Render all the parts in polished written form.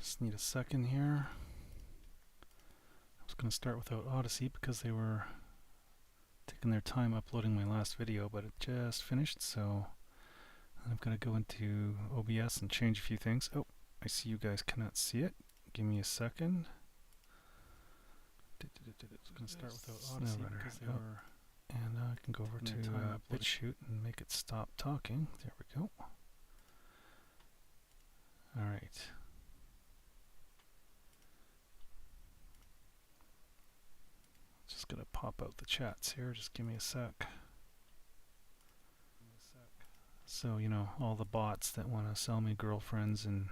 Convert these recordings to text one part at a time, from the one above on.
Just need a second here. I was going to start without Odyssey because they were taking their time uploading my last video, but it just finished, so I've got to go into OBS and change a few things. Oh, I see you guys cannot see it. Give me a second. I was going to start without Odyssey because they were... And I can go over to BitChute and make it stop talking. There we go. Alright. Just gonna pop out the chats here, just give me a sec. So, you know, all the bots that want to sell me girlfriends and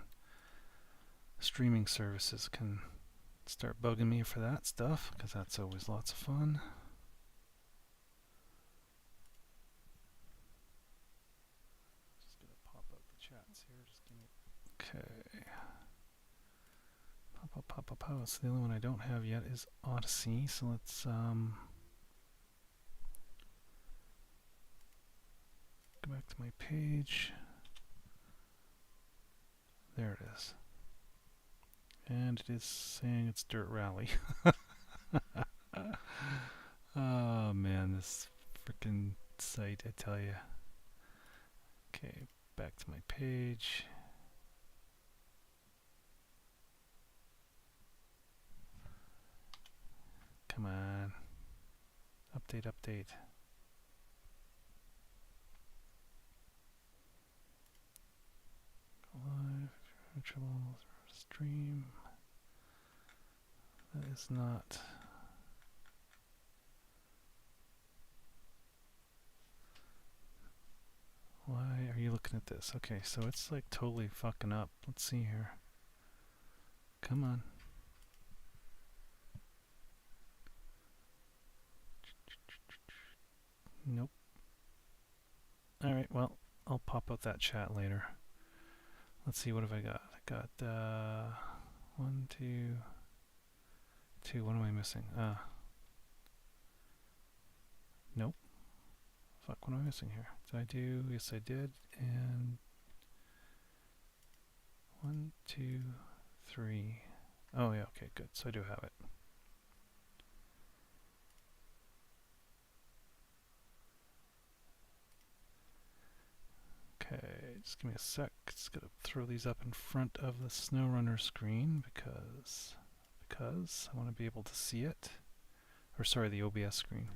streaming services can start bugging me for that stuff, because that's always lots of fun. Just gonna pop out the chats here, just give me... Okay. Pop. So the only one I don't have yet is Odyssey. So let's go back to my page. There it is. And it is saying it's Dirt Rally. Oh man, this freaking site, I tell you. Okay, back to my page. Come on. Update. Live, trouble, stream. That is not. Why are you looking at this? Okay, so it's like totally fucking up. Let's see here. Come on. Nope. Alright, well, I'll pop out that chat later. Let's see, what have I got? I got 1, 2. What am I missing? Nope. Fuck, what am I missing here? Did I do? Yes, I did. And 1, 2, 3. Oh yeah, okay, good. So I do have it. Okay, just give me a sec. Just gotta throw these up in front of the Snowrunner screen because I want to be able to see it. Or sorry, the OBS screen.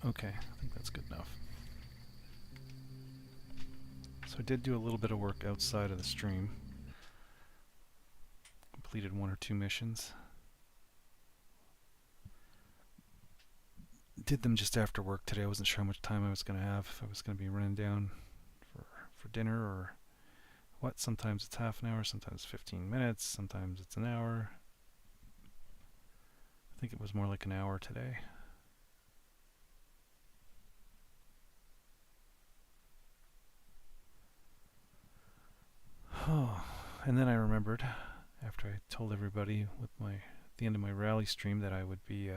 Okay, I think that's good enough. So I did do a little bit of work outside of the stream. Completed 1 or 2 missions. Did them just after work today. I wasn't sure how much time I was going to have, if I was going to be running down for dinner or what. Sometimes it's half an hour, sometimes 15 minutes, sometimes it's an hour. I think it was more like an hour today. Oh, and then I remembered, after I told everybody at the end of my rally stream, that I would be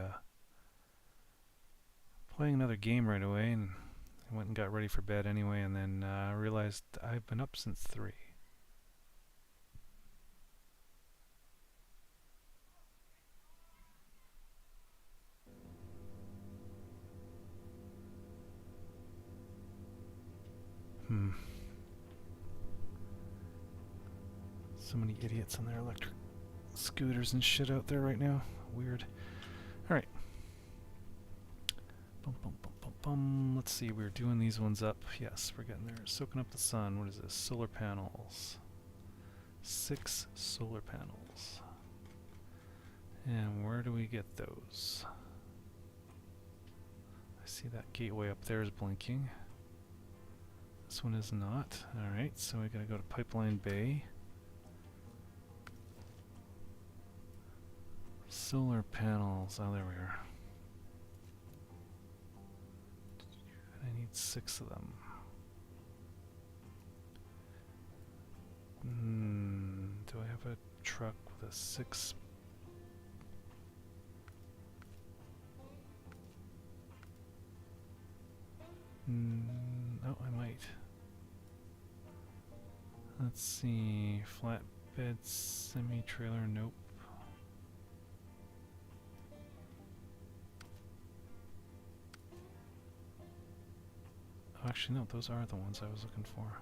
playing another game right away, and I went and got ready for bed anyway, and then I realized I've been up since 3. So many idiots on their electric scooters and shit out there right now. Weird. Alright. Let's see, we're doing these ones up. Yes, we're getting there. Soaking up the sun. What is this? Solar panels. 6 solar panels. And where do we get those? I see that gateway up there is blinking. This one is not. Alright, so we gotta go to Pipeline Bay. Solar panels. Oh, there we are. I need 6 of them. Do I have a truck with a 6? Oh, I might. Let's see, flatbed semi-trailer, nope. Oh, actually no, those are the ones I was looking for.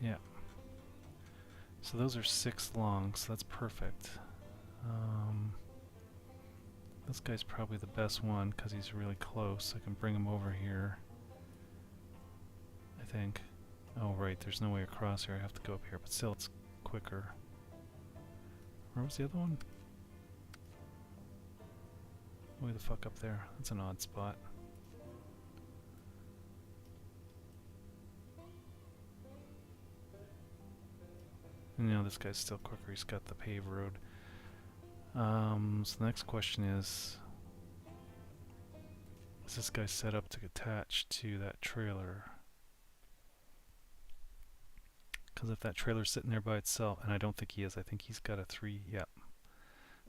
Yeah. So those are 6 long, so that's perfect. This guy's probably the best one because he's really close. I can bring him over here, I think. Oh right, there's no way across here, I have to go up here, but still it's quicker. Where was the other one? Way the fuck up there. That's an odd spot. And now this guy's still quicker, he's got the paved road. So the next question is this guy set up to attach to that trailer? Because if that trailer's sitting there by itself, and I don't think he is, I think he's got a 3, yep.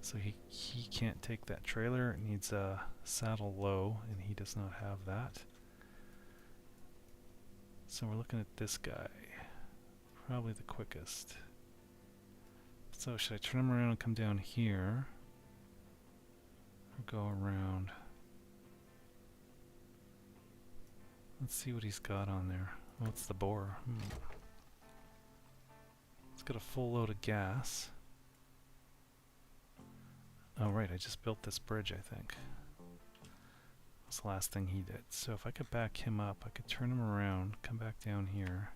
So he can't take that trailer, it needs a saddle low, and he does not have that. So we're looking at this guy, probably the quickest. So should I turn him around and come down here? Or go around? Let's see what he's got on there. Oh, it's the bore. It's got a full load of gas. Oh right, I just built this bridge, I think. That's the last thing he did. So if I could back him up, I could turn him around, come back down here.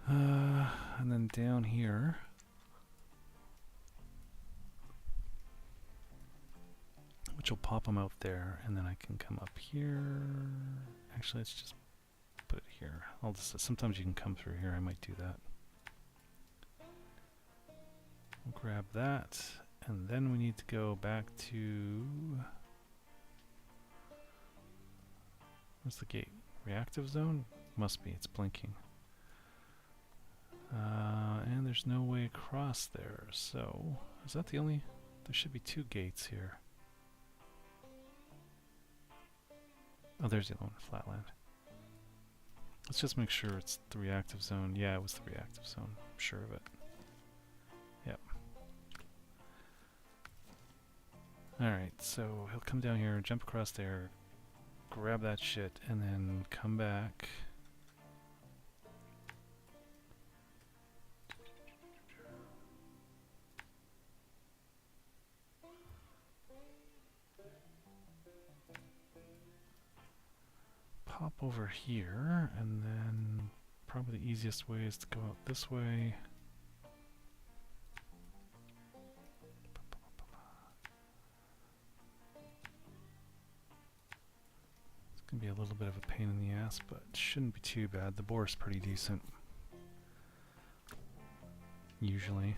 And then down here. Which will pop him out there, and then I can come up here. Actually, let's just put it here. I'll just, sometimes you can come through here, I might do that. We'll grab that, and then we need to go back to... Where's the gate? Reactive zone? Must be, it's blinking. And there's no way across there, so... Is that the only... There should be 2 gates here. Oh, there's the other one, flatland. Let's just make sure it's the reactive zone. Yeah, it was the reactive zone. I'm sure of it. Yep. Alright, so he'll come down here, jump across there, grab that shit, and then come back. Pop over here, and then probably the easiest way is to go out this way. It's going to be a little bit of a pain in the ass, but it shouldn't be too bad. The bore's pretty decent. Usually.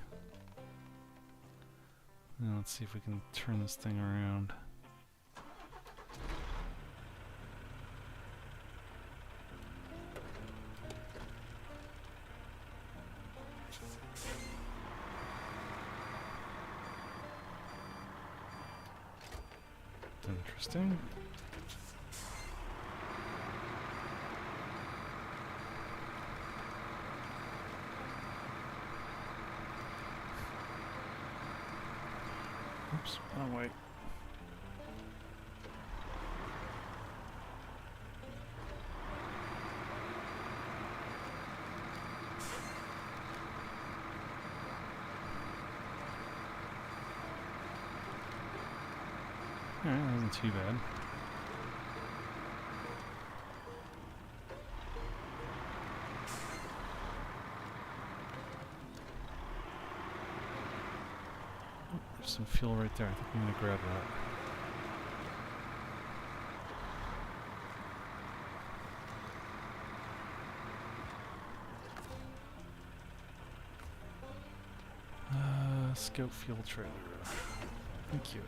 Now let's see if we can turn this thing around. Interesting. Oops, wrong way. Alright, that wasn't too bad. Oh, there's some fuel right there. I think I'm going to grab that. Scout fuel trailer. Thank you.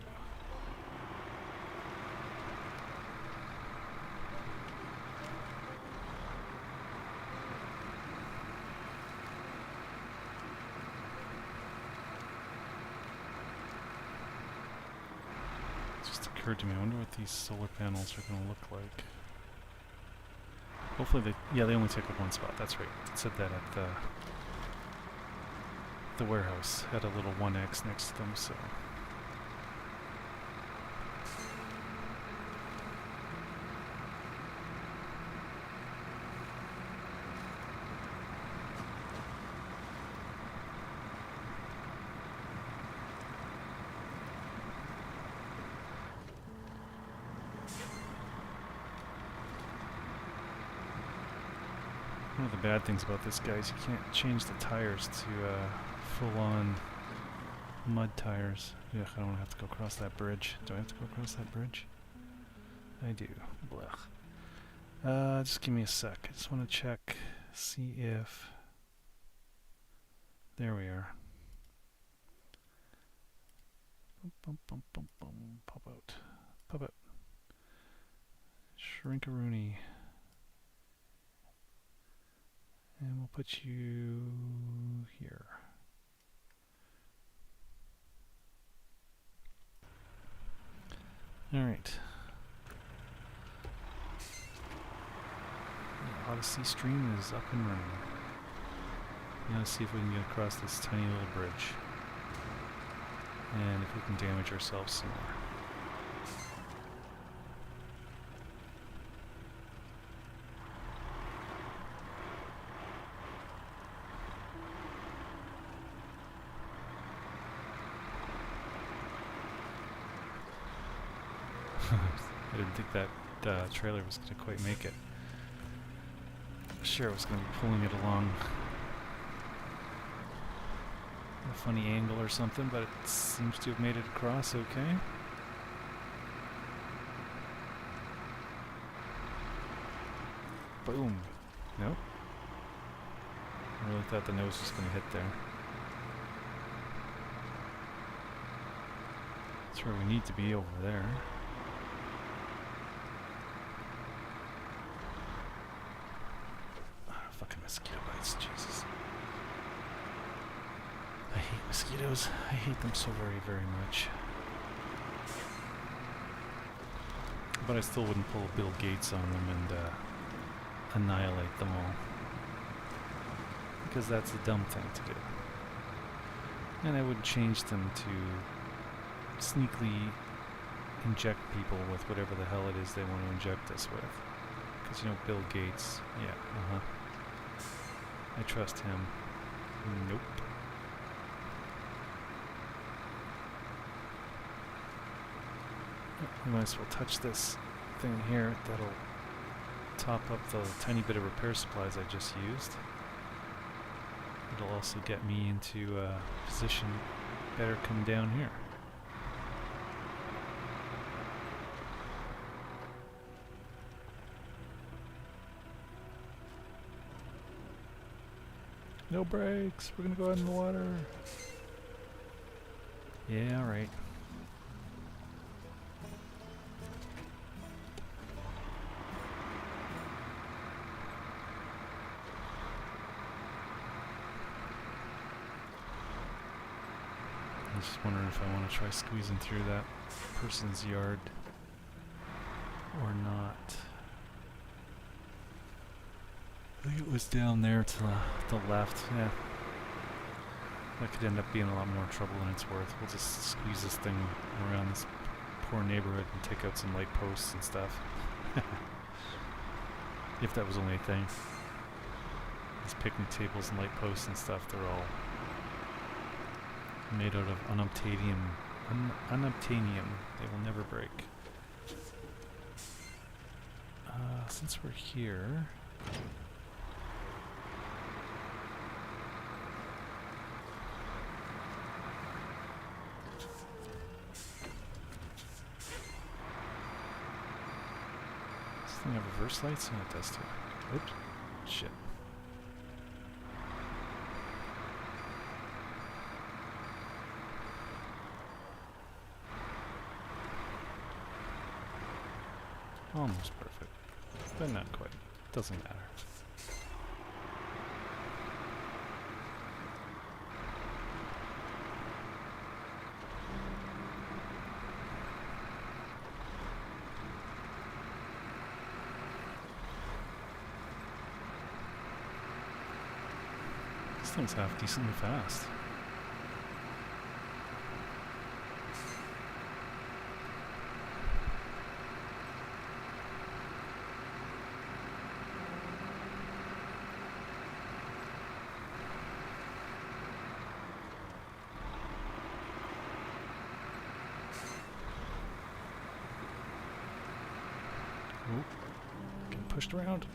Just a occurred to me. I wonder what these solar panels are going to look like. Hopefully they only take up one spot. That's right. It said that at the warehouse. Had a little 1X next to them, so. One of the bad things about this guy is you can't change the tires to full-on mud tires. Ugh, I don't want to have to go across that bridge. Do I have to go across that bridge? I do. Blech. Just give me a sec. I just want to check, see if... There we are. Bum, bum, bum, bum. Pop out. Pop out. Shrink-a-rooney. And we'll put you here. Alright. The Odyssey stream is up and running. Now let's see if we can get across this tiny little bridge. And if we can damage ourselves some more. I didn't think that trailer was going to quite make it. Sure, I was going to be pulling it along a funny angle or something, but it seems to have made it across okay. Boom. Nope. I really thought the nose was going to hit there. That's where we need to be, over there. Fucking mosquito bites, Jesus. I hate mosquitoes. I hate them so very, very much. But I still wouldn't pull Bill Gates on them and annihilate them all. Because that's a dumb thing to do. And I would change them to sneakily inject people with whatever the hell it is they want to inject us with. Because, you know, Bill Gates, yeah, I trust him. Nope. We might as well touch this thing here. That'll top up the tiny bit of repair supplies I just used. It'll also get me into a position better come down here. No brakes, we're gonna go out in the water. Yeah, alright. I'm just wondering if I want to try squeezing through that person's yard or not. I think it was down there to the left. Yeah. That could end up being a lot more trouble than it's worth. We'll just squeeze this thing around this poor neighborhood and take out some light posts and stuff. If that was only a thing. These picnic tables and light posts and stuff, they're all made out of unobtainium. Unobtainium. They will never break. Since we're here... Does this thing have reverse lights? Yeah, it does too. Oops. Shit. Almost perfect, but not quite. Doesn't matter. thing's half decently fast. Oh, getting pushed around.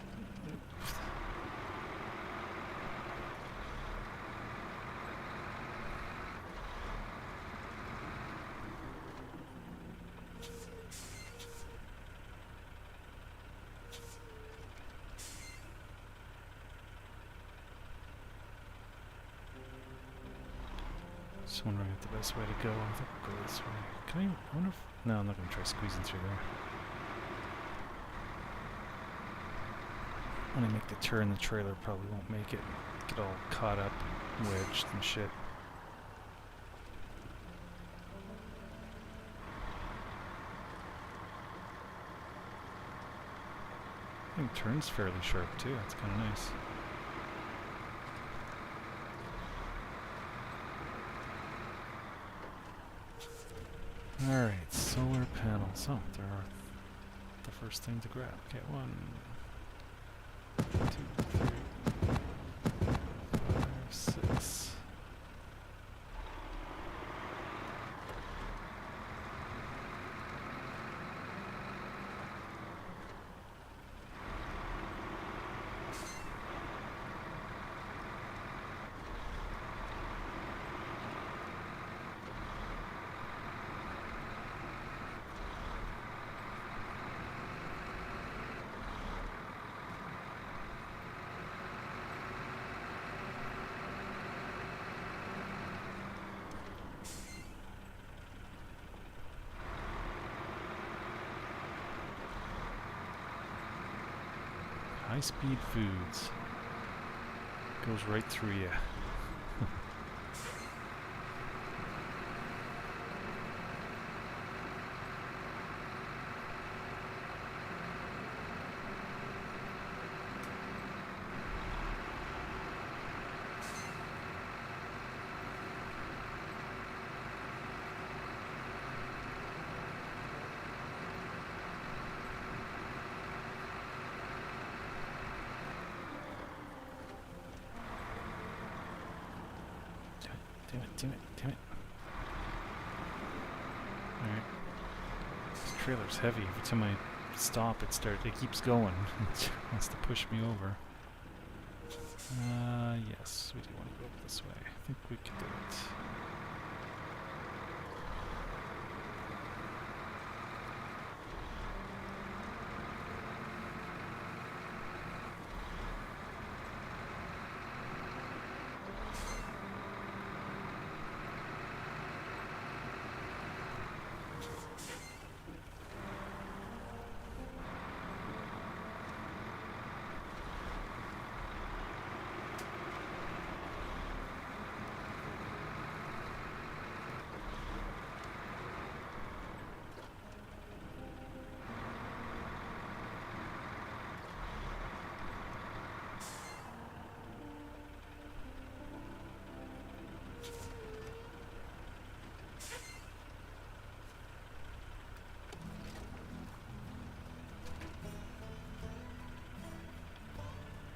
Just wondering if the best way to go. I think I'll go this way. Can I wonder if... No, I'm not going to try squeezing through there. When I make the turn, the trailer probably won't make it. Get all caught up, wedged and shit. I think turn's fairly sharp too. That's kind of nice. Alright, solar panels. Oh, there are the first thing to grab. Okay, 1, 2, 3, 5, 6. High-speed foods. Goes right through you. Damn it. Alright. This trailer's heavy. Every time I stop, it keeps going. It wants to push me over. Yes, we do want to go this way. I think we can do it.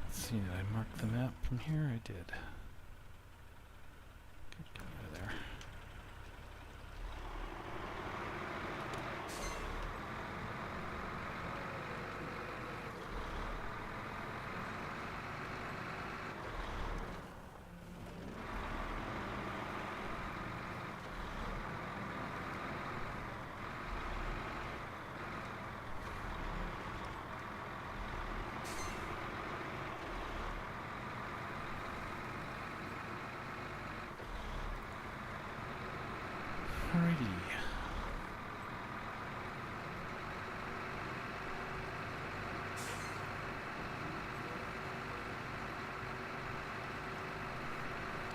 See, did I mark the map from here? I did. Get out of there. Alrighty.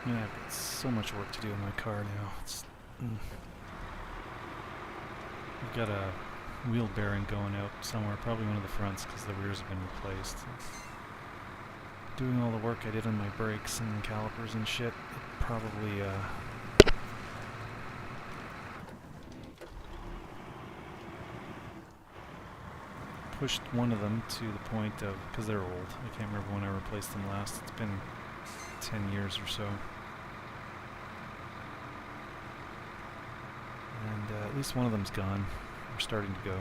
Man, I've got so much work to do in my car now. I've got a wheel bearing going out somewhere, probably one of the fronts because the rears have been replaced. doing all the work I did on my brakes and calipers and shit, it probably pushed one of them to the point of, because they're old, I can't remember when I replaced them last, it's been 10 years or so. And at least one of them's gone. We're starting to go.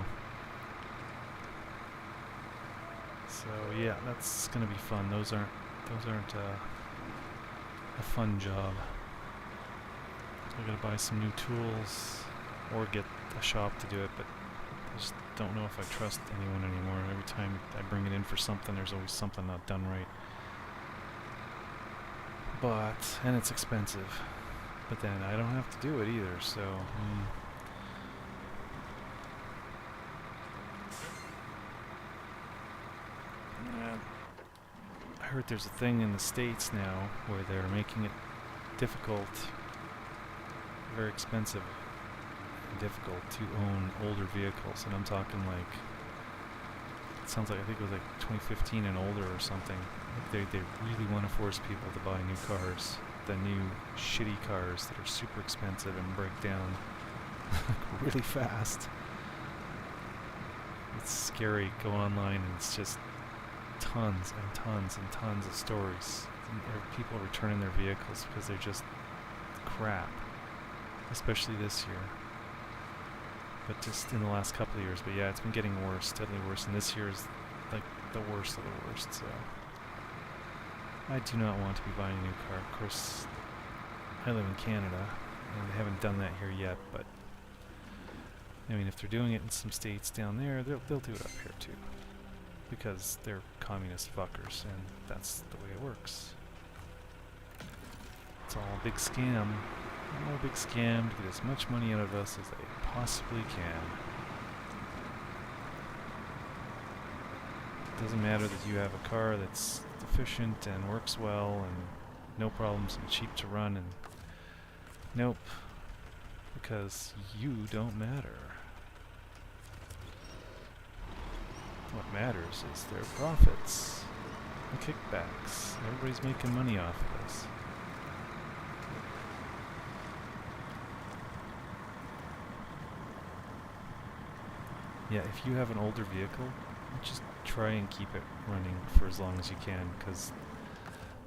So yeah, that's gonna be fun. Those aren't a fun job. I gotta buy some new tools or get a shop to do it, but I just don't know if I trust anyone anymore. Every time I bring it in for something, there's always something not done right. And it's expensive. But then I don't have to do it either, so I heard there's a thing in the States now where they're making it difficult, very expensive and difficult to own older vehicles, and I'm talking like, it sounds like, I think it was like 2015 and older or something. They really want to force people to buy new cars, the new shitty cars that are super expensive and break down really fast. It's scary. Go online and it's just tons and tons and tons of stories. And there are people returning their vehicles because they're just crap, especially this year. But just in the last couple of years. But yeah, it's been getting worse, steadily worse, and this year is like the worst of the worst. So I do not want to be buying a new car. Of course, I live in Canada, and they haven't done that here yet, but I mean, if they're doing it in some states down there, they'll do it up here too, because they're communist fuckers, and that's the way it works. It's all a big scam. All a big scam to get as much money out of us as they possibly can. It doesn't matter that you have a car that's efficient and works well and no problems and cheap to run, and nope, because you don't matter. What matters is their profits, the kickbacks. Everybody's making money off of this. Yeah, if you have an older vehicle, just try and keep it running for as long as you can, because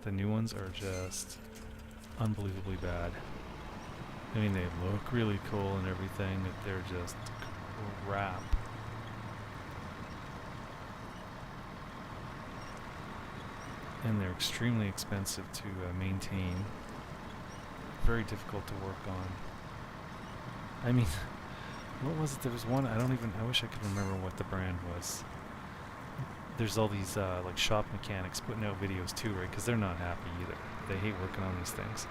the new ones are just unbelievably bad. I mean, they look really cool and everything, but they're just crap. And they're extremely expensive to maintain. Very difficult to work on. I mean, what was it? There was one, I wish I could remember what the brand was. There's all these like shop mechanics putting out videos too, right? Because they're not happy either. They hate working on these things.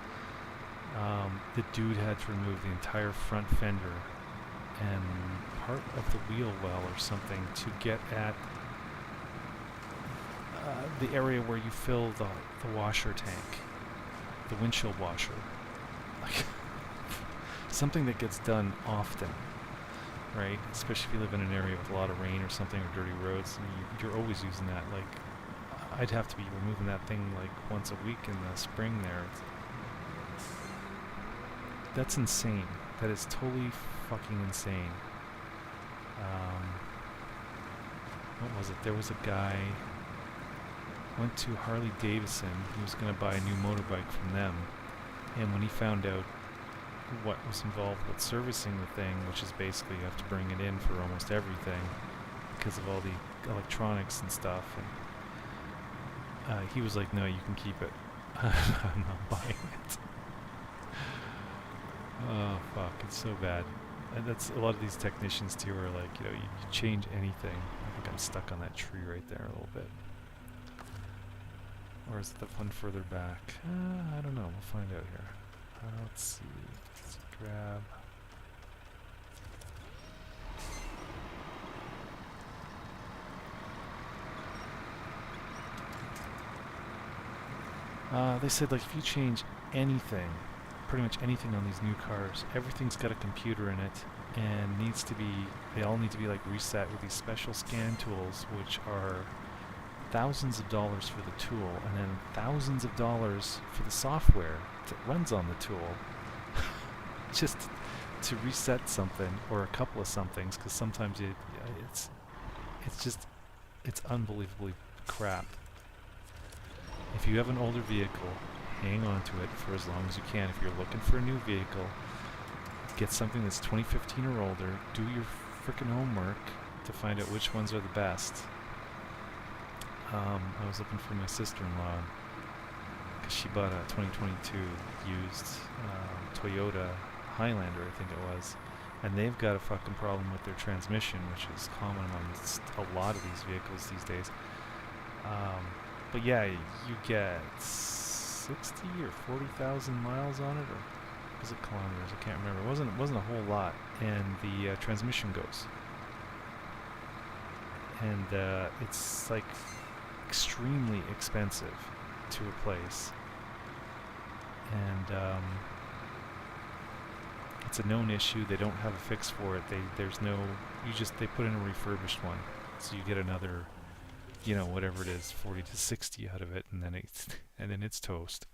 The dude had to remove the entire front fender and part of the wheel well or something to get at the area where you fill the washer tank, the windshield washer. Like something that gets done often, right? Especially if you live in an area with a lot of rain or something, or dirty roads, and you're always using that. Like, I'd have to be removing that thing like once a week in the spring there. That's insane. That is totally fucking insane. What was it? There was a guy went to Harley Davidson. He was going to buy a new motorbike from them, and when he found out what was involved with servicing the thing, which is basically you have to bring it in for almost everything because of all the electronics and stuff, and he was like, no, you can keep it. I'm not buying it. Oh fuck, it's so bad. And that's a lot of these technicians too are like, you know, you change anything. I think I'm stuck on that tree right there a little bit. Or is it the one further back? I don't know, we'll find out here. Let's see, let's grab... they said like if you change anything, pretty much anything on these new cars, everything's got a computer in it and needs to be, they all need to be like reset with these special scan tools, which are thousands of dollars for the tool, and then thousands of dollars for the software that runs on the tool, just to reset something or a couple of somethings, because sometimes it's unbelievably crap. If you have an older vehicle, hang on to it for as long as you can. If you're looking for a new vehicle, get something that's 2015 or older. Do your frickin' homework to find out which ones are the best. I was looking for my sister-in-law because she bought a 2022 used Toyota Highlander, I think it was, and they've got a fucking problem with their transmission, which is common among a lot of these vehicles these days. But yeah, you get 60 or 40,000 miles on it, or was it kilometers? I can't remember. It wasn't a whole lot, and the transmission goes, and it's like extremely expensive to replace, and it's a known issue. They don't have a fix for it. They put in a refurbished one, so you get another, whatever it is, 40 to 60 out of it, and then it's toast.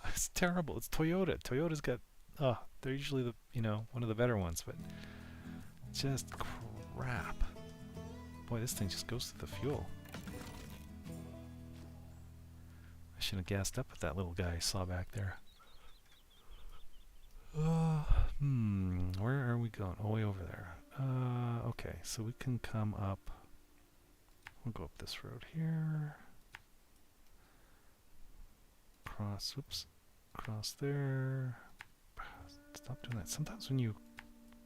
It's terrible. It's Toyota. Toyota's got, they're usually one of the better ones, but just crap. Boy, this thing just goes through the fuel. I should have gassed up with that little guy I saw back there. Where are we going? Oh, way over there. Okay, so we can come up. We'll go up this road here. Cross there. Stop doing that. Sometimes when you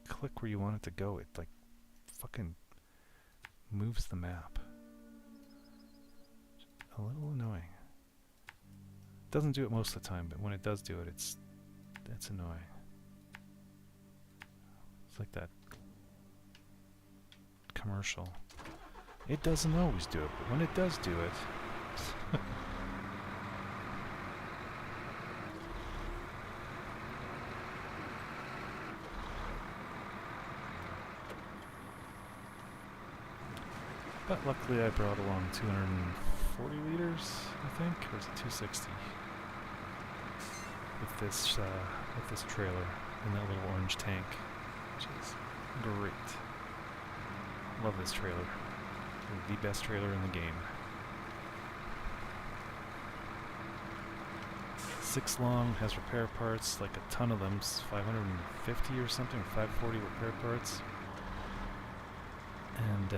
click where you want it to go, it like fucking moves the map. A little annoying. It doesn't do it most of the time, but when it does do it, it's annoying. It's like that commercial. It doesn't always do it, but when it does do it... But luckily I brought along 240 liters, I think, or is it 260? With this trailer and that little orange tank, which is great. Love this trailer. The best trailer in the game. 6 long, has repair parts, like a ton of them, 550 or something, 540 repair parts. And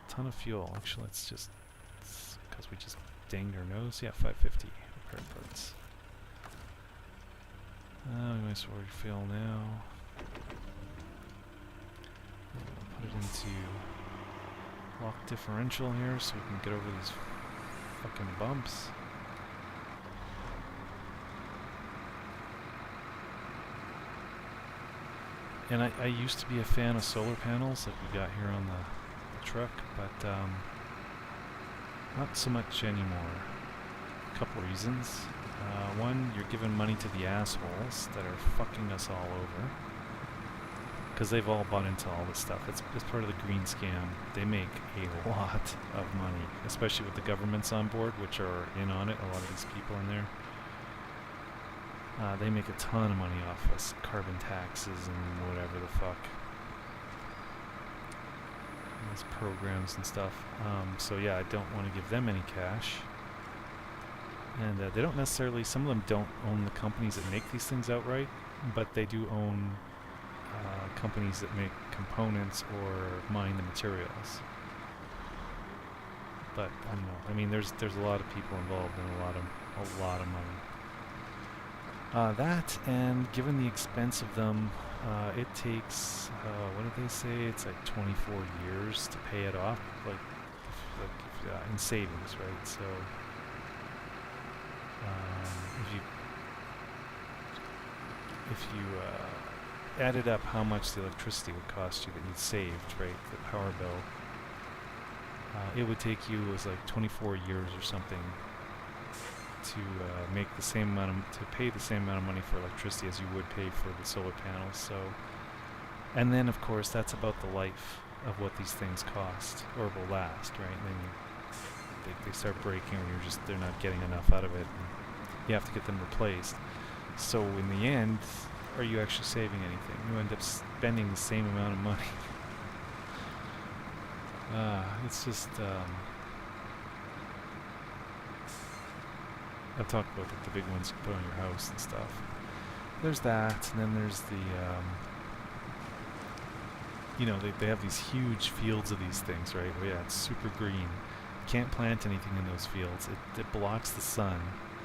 ton of fuel. Actually, it's because we just dinged our nose. Yeah, 550 repair parts. We might as well refill now. We'll put it into lock differential here so we can get over these fucking bumps. And I used to be a fan of solar panels like we got here on the truck, but not so much anymore. A couple reasons. One, you're giving money to the assholes that are fucking us all over, because they've all bought into all this stuff. It's part of the green scam. They make a lot of money, especially with the governments on board, which are in on it, a lot of these people in there. They make a ton of money off us, carbon taxes and whatever the fuck. These programs and stuff. So yeah, I don't want to give them any cash. And they don't necessarily, some of them don't own the companies that make these things outright, but they do own companies that make components or mine the materials. But I don't know. I mean, there's a lot of people involved and a lot of money. That, and given the expense of them, it takes, what did they say? It's like 24 years to pay it off, in savings, right? So, if you added up how much the electricity would cost you that you'd saved, right, the power bill, it would take you, it was like 24 years or something to make the same amount to pay the same amount of money for electricity as you would pay for the solar panels. So, and then of course that's about the life of what these things cost or will last, right? And then they start breaking, or they're not getting enough out of it, and you have to get them replaced. So in the end, are you actually saving anything? You end up spending the same amount of money. It's just, I've talked about the big ones you put on your house and stuff. There's that, and then there's the, you know, they have these huge fields of these things, right? Where, yeah, it's super green. Can't plant anything in those fields. It blocks the sun,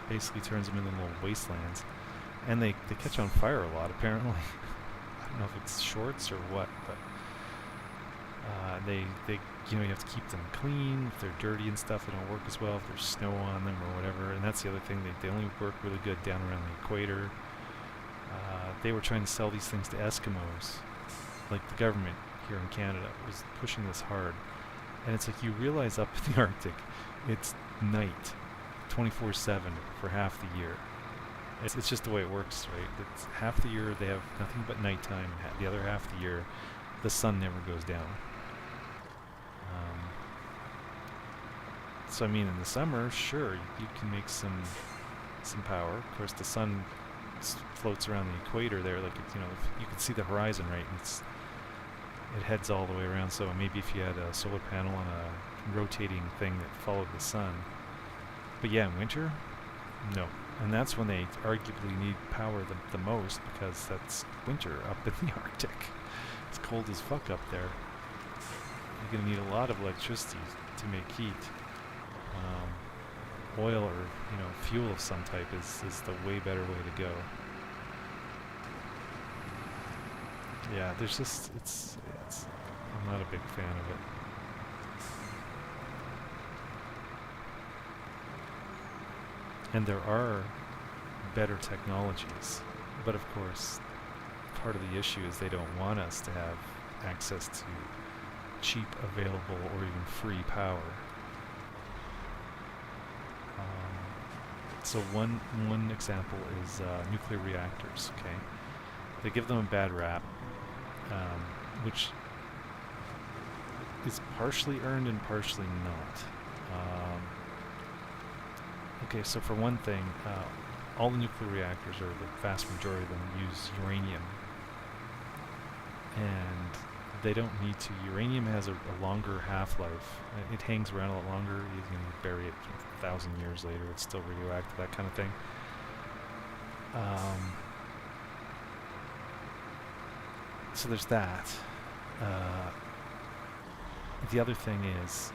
basically turns them into little wastelands. And they catch on fire a lot, apparently. I don't know if it's shorts or what, but they you know, you have to keep them clean. If they're dirty and stuff, they don't work as well if there's snow on them or whatever. And that's the other thing, they only work really good down around the equator. They were trying to sell these things to Eskimos. Like the government here in Canada was pushing this hard. And it's like, you realize up in the Arctic, it's night 24/7 for half the year. It's just the way it works, right? It's half the year they have nothing but nighttime. The other half the year, the sun never goes down. So I mean, in the summer, sure, you can make some power. Of course, the sun floats around the equator there, like you know, you can see the horizon, right? And it heads all the way around. So maybe if you had a solar panel on a rotating thing that followed the sun. But yeah, in winter, no. And that's when they arguably need power the most, because that's winter up in the Arctic. It's cold as fuck up there. You're going to need a lot of electricity to make heat. Oil or, you know, fuel of some type is the way better way to go. Yeah, there's just, I'm not a big fan of it. And there are better technologies, but of course, part of the issue is they don't want us to have access to cheap, available, or even free power. So one example is nuclear reactors. Okay, they give them a bad rap, which is partially earned and partially not. Okay, so for one thing, all the nuclear reactors, or the vast majority of them, use uranium. And they don't need to. Uranium has a longer half-life. It hangs around a lot longer. You can bury it 1,000 years later. It's still radioactive, that kind of thing. So there's that. The other thing is,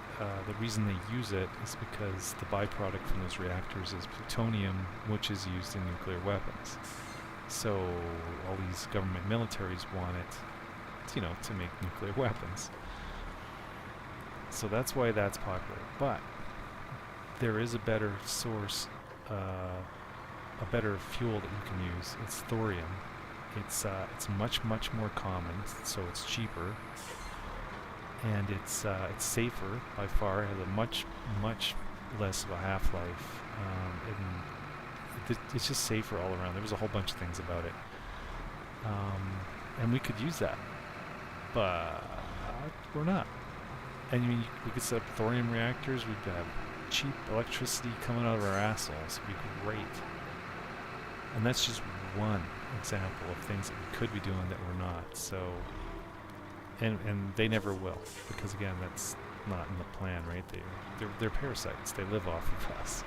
the reason they use it is because the byproduct from those reactors is plutonium, which is used in nuclear weapons. So all these government militaries want it, you know, to make nuclear weapons. So that's why that's popular. But there is a better source, a better fuel that you can use. It's thorium. It's much more common, so it's cheaper. And it's safer by far. It has a much less of a half-life, and it's just safer all around. There was a whole bunch of things about it, and we could use that, but we're not. And I mean, we could set up thorium reactors. We'd have cheap electricity coming out of our assholes. It'd be great. And that's just one example of things that we could be doing that we're not. So. And they never will, because again, that's not in the plan, right? They're parasites. They live off of us.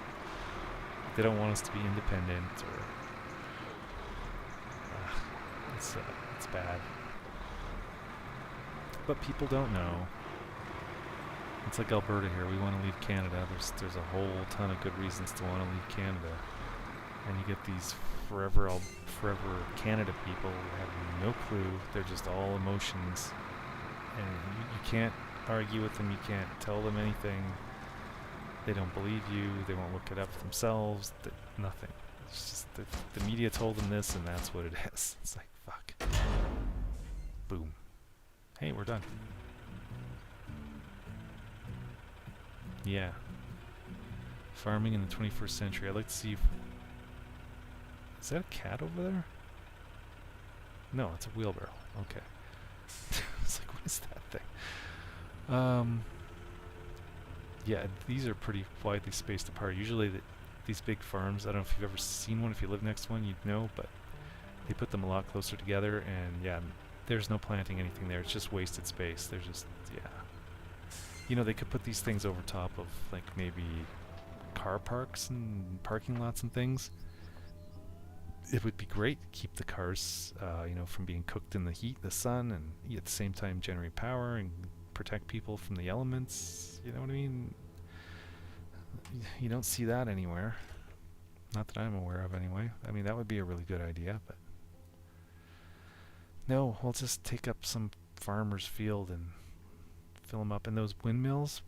They don't want us to be independent, or it's bad. But people don't know. It's like Alberta here. We want to leave Canada. There's a whole ton of good reasons to want to leave Canada, and you get these forever Canada people who have no clue. They're just all emotions. And you can't argue with them, you can't tell them anything. They don't believe you, they won't look it up themselves, nothing. It's just the media told them this, and that's what it is. It's like, fuck. Boom. Hey, we're done. Yeah. Farming in the 21st century. I'd like to see if... Is that a cat over there? No, it's a wheelbarrow. Okay. was like, what is that thing? Yeah, these are pretty widely spaced apart. Usually these big farms, I don't know if you've ever seen one. If you live next to one, you'd know, but they put them a lot closer together, and yeah, there's no planting anything there. It's just wasted space. There's just, yeah. You know, they could put these things over top of, like, maybe car parks and parking lots and things. It would be great to keep the cars, you know, from being cooked in the heat, the sun, and at the same time generate power and protect people from the elements. You know what I mean? You don't see that anywhere. Not that I'm aware of, anyway. I mean, that would be a really good idea, but no, we'll just take up some farmer's field and fill them up. And those windmills,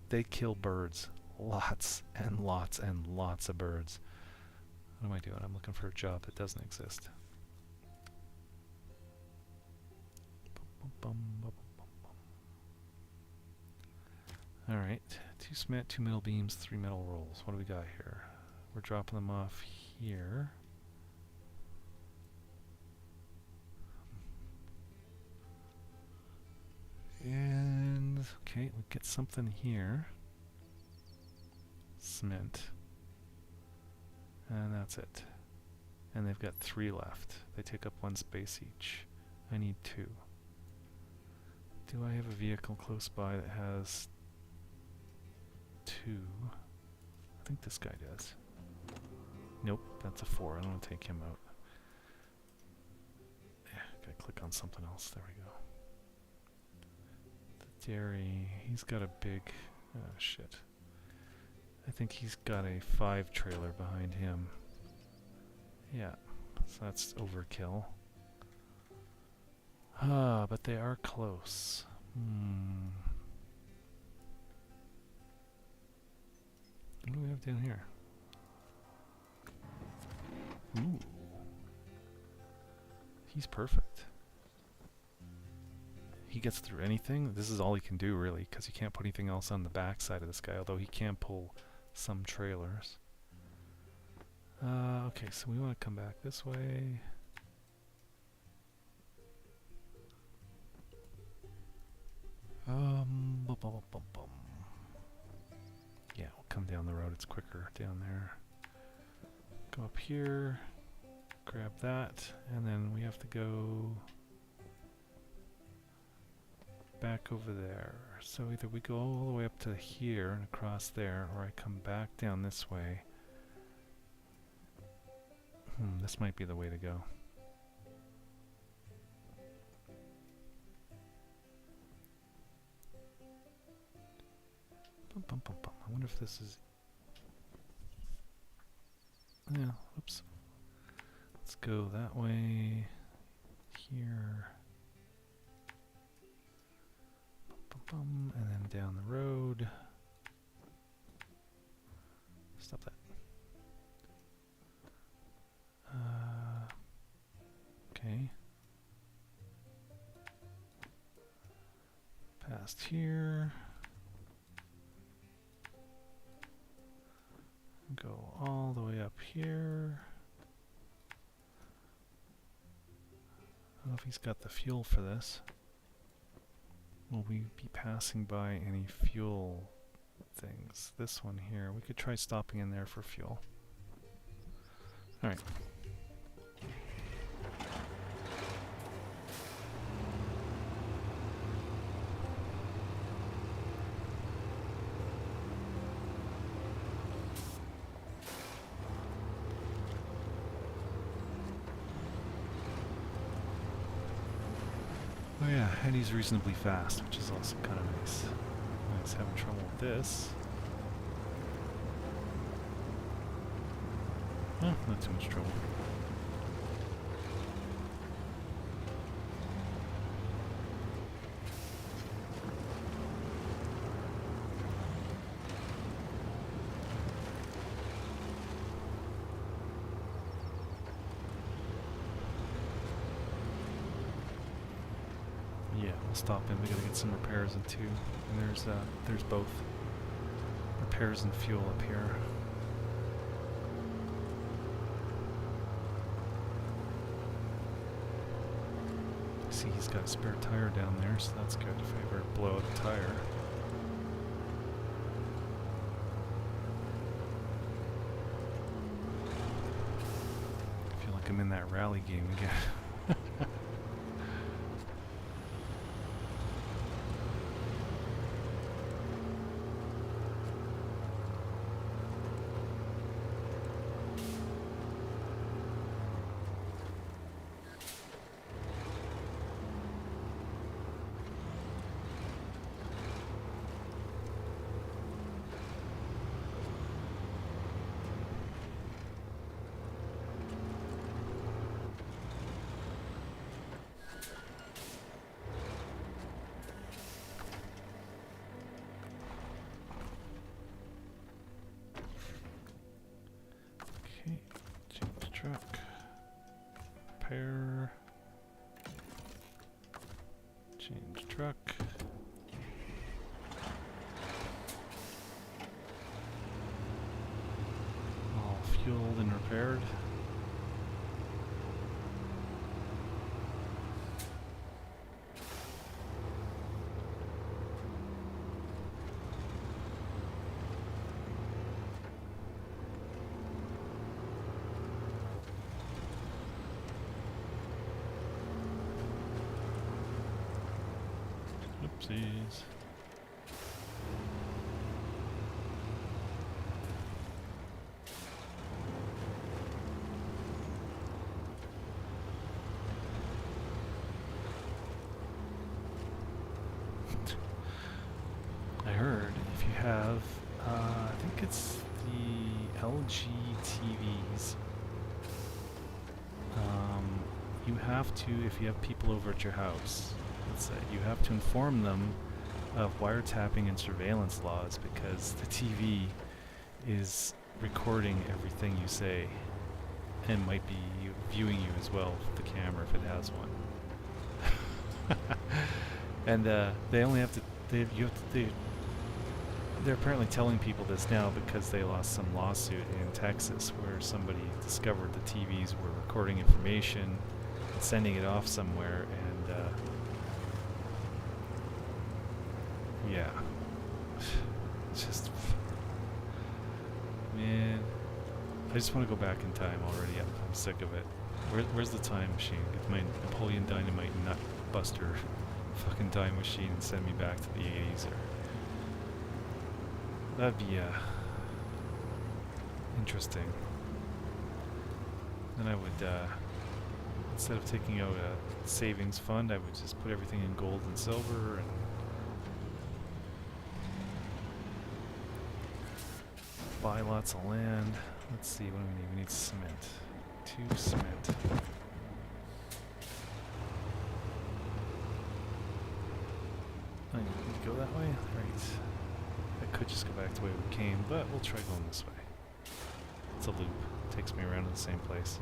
they kill birds. Lots and lots and lots of birds. What am I doing? I'm looking for a job that doesn't exist. Alright, 2 cement, 2 metal beams, 3 metal rolls. What do we got here? We're dropping them off here. And, okay, we'll get something here. Cement. And that's it. And they've got 3 left. They take up 1 space each. I need 2. Do I have a vehicle close by that has 2? I think this guy does. Nope, that's a 4. I don't want to take him out. Yeah, gotta click on something else. There we go. The dairy, he's got a big... oh, shit. I think he's got a 5 trailer behind him. Yeah, so that's overkill. Ah, but they are close. What do we have down here? Ooh. He's perfect. He gets through anything. This is all he can do, really, because he can't put anything else on the back side of this guy, although he can pull some trailers. Okay, so we want to come back this way. Yeah, we'll come down the road. It's quicker down there. Go up here, grab that, and then we have to go back over there. So either we go all the way up to here and across there, or I come back down this way. This might be the way to go. I wonder if this is... yeah, oops. Let's go that way. Here. And then down the road. Stop that. Okay. Past here. Go all the way up here. I don't know if he's got the fuel for this. Will we be passing by any fuel things? This one here. We could try stopping in there for fuel. Alright. Oh yeah, and he's reasonably fast, which is also kind of nice. I was having trouble with this. Oh, not too much trouble. Yeah, we'll stop in. We gotta get some repairs in too. And there's both repairs and fuel up here. see he's got a spare tire down there, so that's good if I ever blow out a tire. I feel like I'm in that rally game again. Okay, change truck, repair, change truck. All fueled and repaired. Oopsies. I heard if you have, I think it's the LG TVs, you have to, if you have people over at your house, let's say, you have to inform them of wiretapping and surveillance laws because the TV is recording everything you say and might be viewing you as well with the camera if it has one. And they only have to, they're apparently telling people this now because they lost some lawsuit in Texas where somebody discovered the TVs were recording information and sending it off somewhere, and yeah, it's just, man, I just want to go back in time already. I'm sick of it. Where's the time machine? Get my Napoleon Dynamite nut buster fucking time machine and send me back to the 80s, or that'd be interesting. Then I would, instead of taking out a savings fund, I would just put everything in gold and silver and buy lots of land. Let's see, what do we need? We need cement. 2 cement. I need to go that way? Right. I could just go back the way we came, but we'll try going this way. It's a loop. Takes me around to the same place.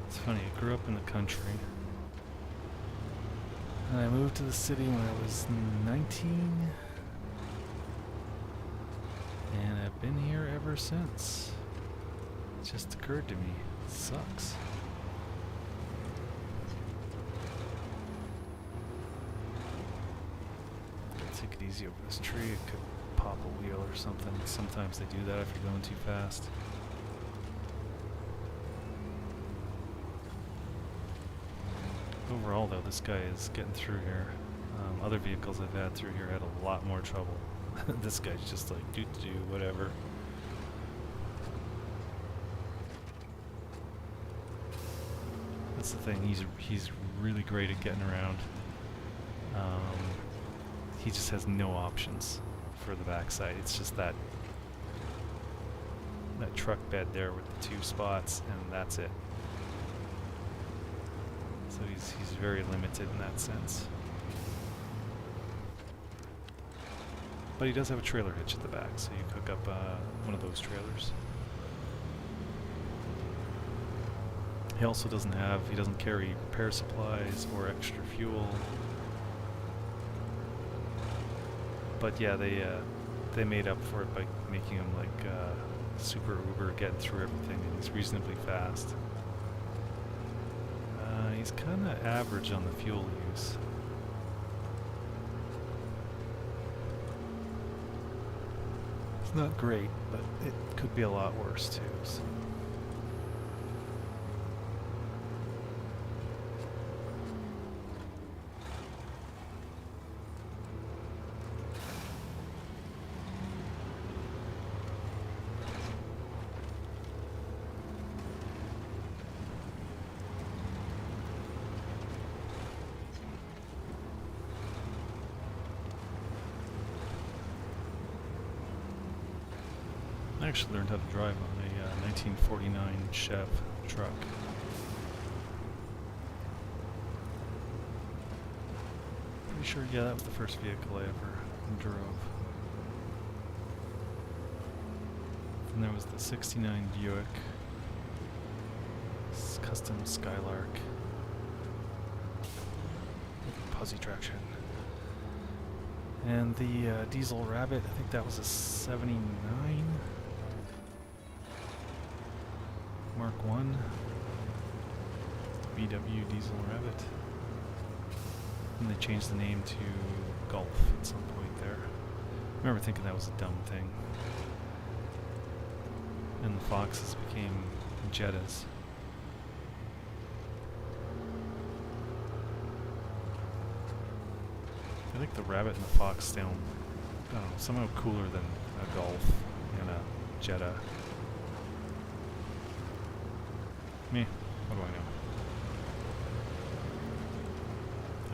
It's funny, I grew up in the country, and I moved to the city when I was 19, and I've been here ever since. It just occurred to me, it sucks. Take it easy over this tree, it could pop a wheel or something. Sometimes they do that if you're going too fast. Overall though, this guy is getting through here. Other vehicles I've had through here had a lot more trouble. This guy's just like, do whatever. That's the thing, he's really great at getting around. He just has no options for the backside. It's just that truck bed there with the 2 spots, and that's it. So he's very limited in that sense. But he does have a trailer hitch at the back, so you hook up one of those trailers. He also doesn't carry repair supplies or extra fuel. But yeah, they made up for it by making him like super uber, getting through everything, and he's reasonably fast. He's kind of average on the fuel use. It's not great, but it could be a lot worse too. So. I actually learned how to drive on a 1949 Chev truck. Pretty sure, yeah, that was the first vehicle I ever drove. And there was the 69 Buick Custom Skylark with Posi traction. And the Diesel Rabbit, I think that was a 79 Mark 1 VW Diesel Rabbit. And they changed the name to Golf at some point there. I remember thinking that was a dumb thing. And the Foxes became Jettas. I think the Rabbit and the Fox sound, I don't know, somehow cooler than a Golf and a Jetta. Me, what do I know?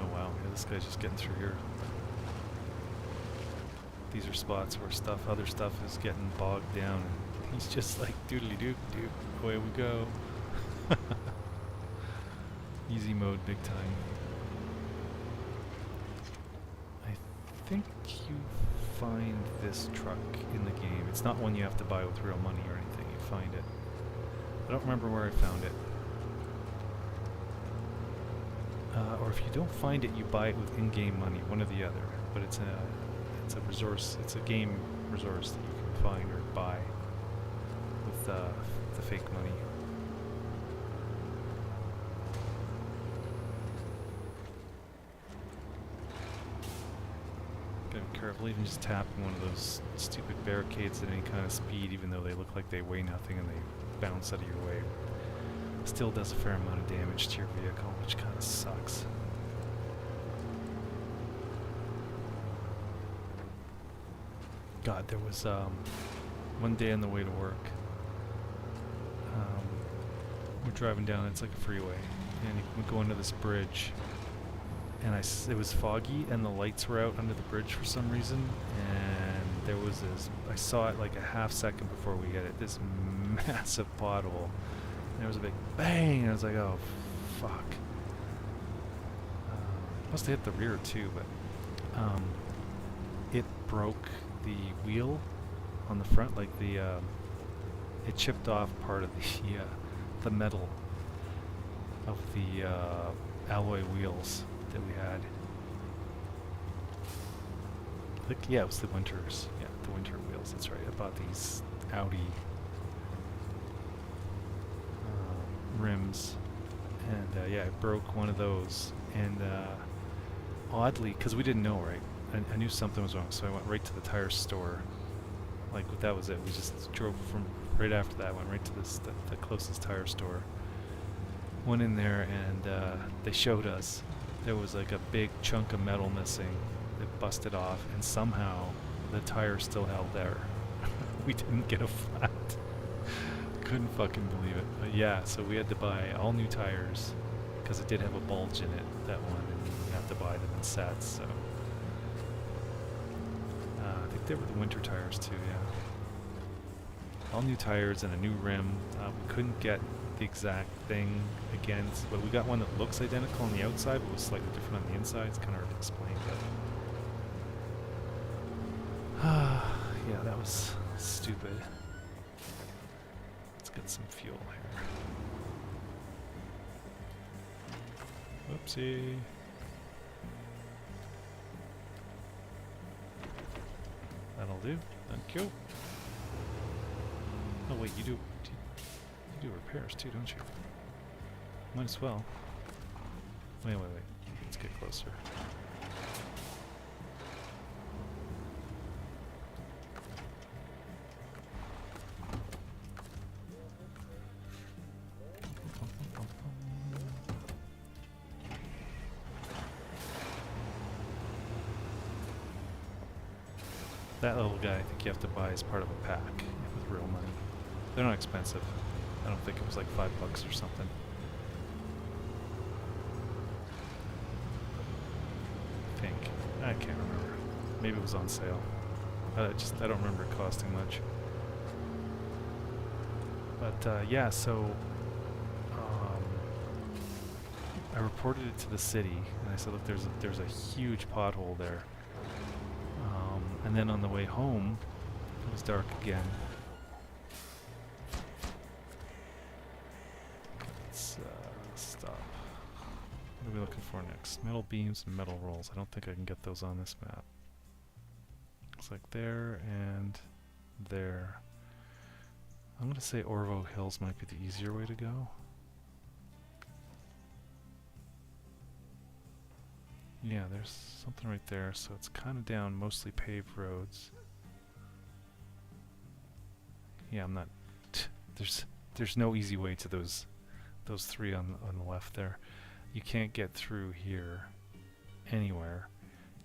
Oh wow, yeah, this guy's just getting through here. These are spots where other stuff is getting bogged down, and he's just like doodly doop doop, away we go. Easy mode big time. I think you find this truck in the game. It's not one you have to buy with real money or anything, you find it. I don't remember where I found it. Or if you don't find it, you buy it with in-game money, one or the other. But it's a resource, it's a game resource that you can find or buy with the fake money. Gotta be careful, even just tapping one of those stupid barricades at any kind of speed, even though they look like they weigh nothing and they bounce out of your way, still does a fair amount of damage to your vehicle, which kind of sucks. God, there was one day on the way to work, we're driving down, it's like a freeway, and we go under this bridge, and it was foggy, and the lights were out under the bridge for some reason, and there was this, I saw it like a half second before we hit it, this massive pothole, and there was a big bang, and I was like, oh fuck. Must have hit the rear too, but it broke the wheel on the front, like it chipped off part of the metal of the alloy wheels that we had. I think, yeah, it was the Winters. Yeah, the Winter wheels. That's right. I bought these Audi rims, and yeah, I broke one of those. And oddly, because we didn't know, right? I knew something was wrong, so I went right to the tire store. Like, that was it. We just drove from right after that. Went right to the closest tire store. Went in there, and they showed us there was like a big chunk of metal missing. It busted off, and somehow the tire still held there. We didn't get a flat. Couldn't fucking believe it. But yeah, so we had to buy all new tires because it did have a bulge in it, that one, and you have to buy them in sets. So I think they were the Winter tires too. Yeah, all new tires and a new rim. We couldn't get the exact thing against, but we got one that looks identical on the outside but was slightly different on the inside. It's kind of hard to explain, but yeah, that was stupid. Let's get some fuel here. Whoopsie. That'll do. Thank you. Oh wait, you do repairs too, don't you? Might as well. Wait. Let's get closer. That little guy, I think you have to buy as part of a pack with real money. They're not expensive. I don't think it was like $5 or something. I think. I can't remember. Maybe it was on sale. I don't remember it costing much. But yeah, so I reported it to the city, and I said, look, there's a huge pothole there. And then on the way home, it was dark again. Let's stop. What are we looking for next? Metal beams and metal rolls. I don't think I can get those on this map. Looks like there and there. I'm going to say Orvo Hills might be the easier way to go. Yeah, there's something right there, so it's kind of down mostly paved roads. Yeah, I'm not... There's no easy way to those three on the left there. You can't get through here anywhere.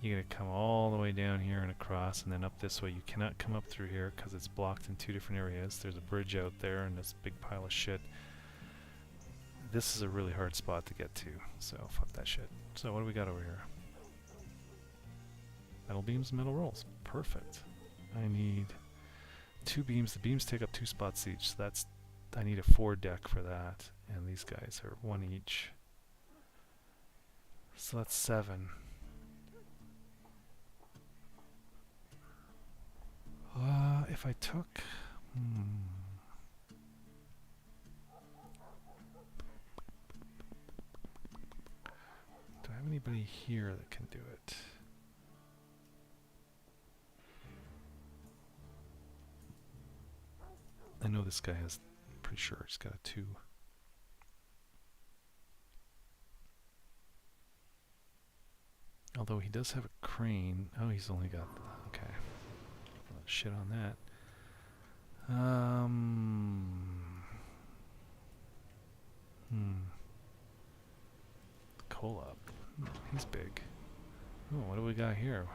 You gotta come all the way down here and across and then up this way. You cannot come up through here because it's blocked in two different areas. There's a bridge out there and this big pile of shit. This is a really hard spot to get to, so fuck that shit. So what do we got over here? Metal beams and metal rolls. Perfect. I need 2 beams. The beams take up 2 spots each, so I need a 4 deck for that. And these guys are 1 each. So that's 7. If I took... Do I have anybody here that can do it? I know this guy has, pretty sure he's got a 2. Although he does have a crane. Oh, he's only got, okay. Shit on that. Collab. He's big. Oh, what do we got here?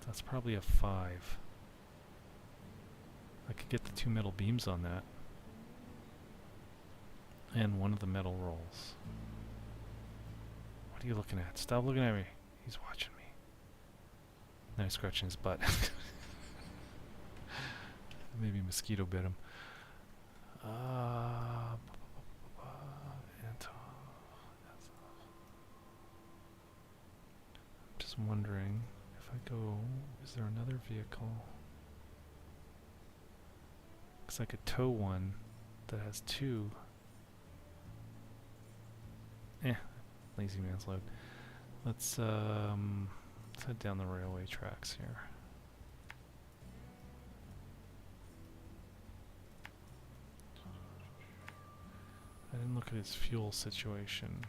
That's probably a 5. I could get the 2 metal beams on that. And 1 of the metal rolls. What are you looking at? Stop looking at me. He's watching me. Now he's scratching his butt. Maybe a mosquito bit him. I'm just wondering if I go, is there another vehicle? Because I could tow one that has 2. Lazy man's load. Let's head down the railway tracks here. I didn't look at his fuel situation.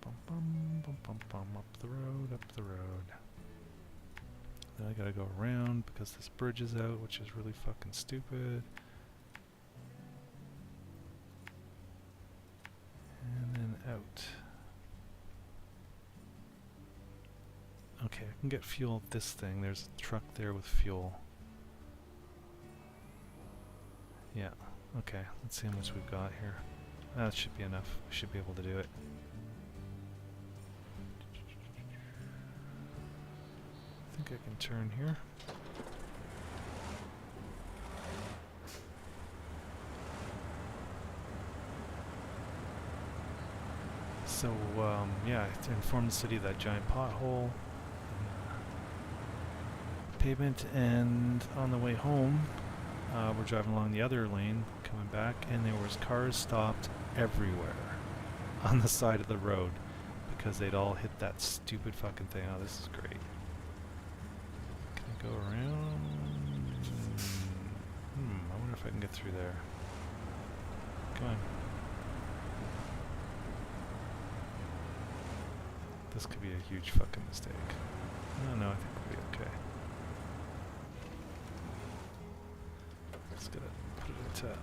Bum, bum, bum, bum, bum, up the road, up the road. Then I gotta go around because this bridge is out, which is really fucking stupid. And then out. Okay, I can get fuel at this thing. There's a truck there with fuel. Yeah, okay. Let's see how much we've got here. That should be enough. We should be able to do it. think I can turn here. So, yeah, to inform the city of that giant pothole pavement, and on the way home, we're driving along the other lane, coming back, and there was cars stopped everywhere on the side of the road because they'd all hit that stupid fucking thing. Oh, this is great. Can I go around? I wonder if I can get through there. Come on. This could be a huge fucking mistake. No, I think we'll be okay. Just gotta put it into...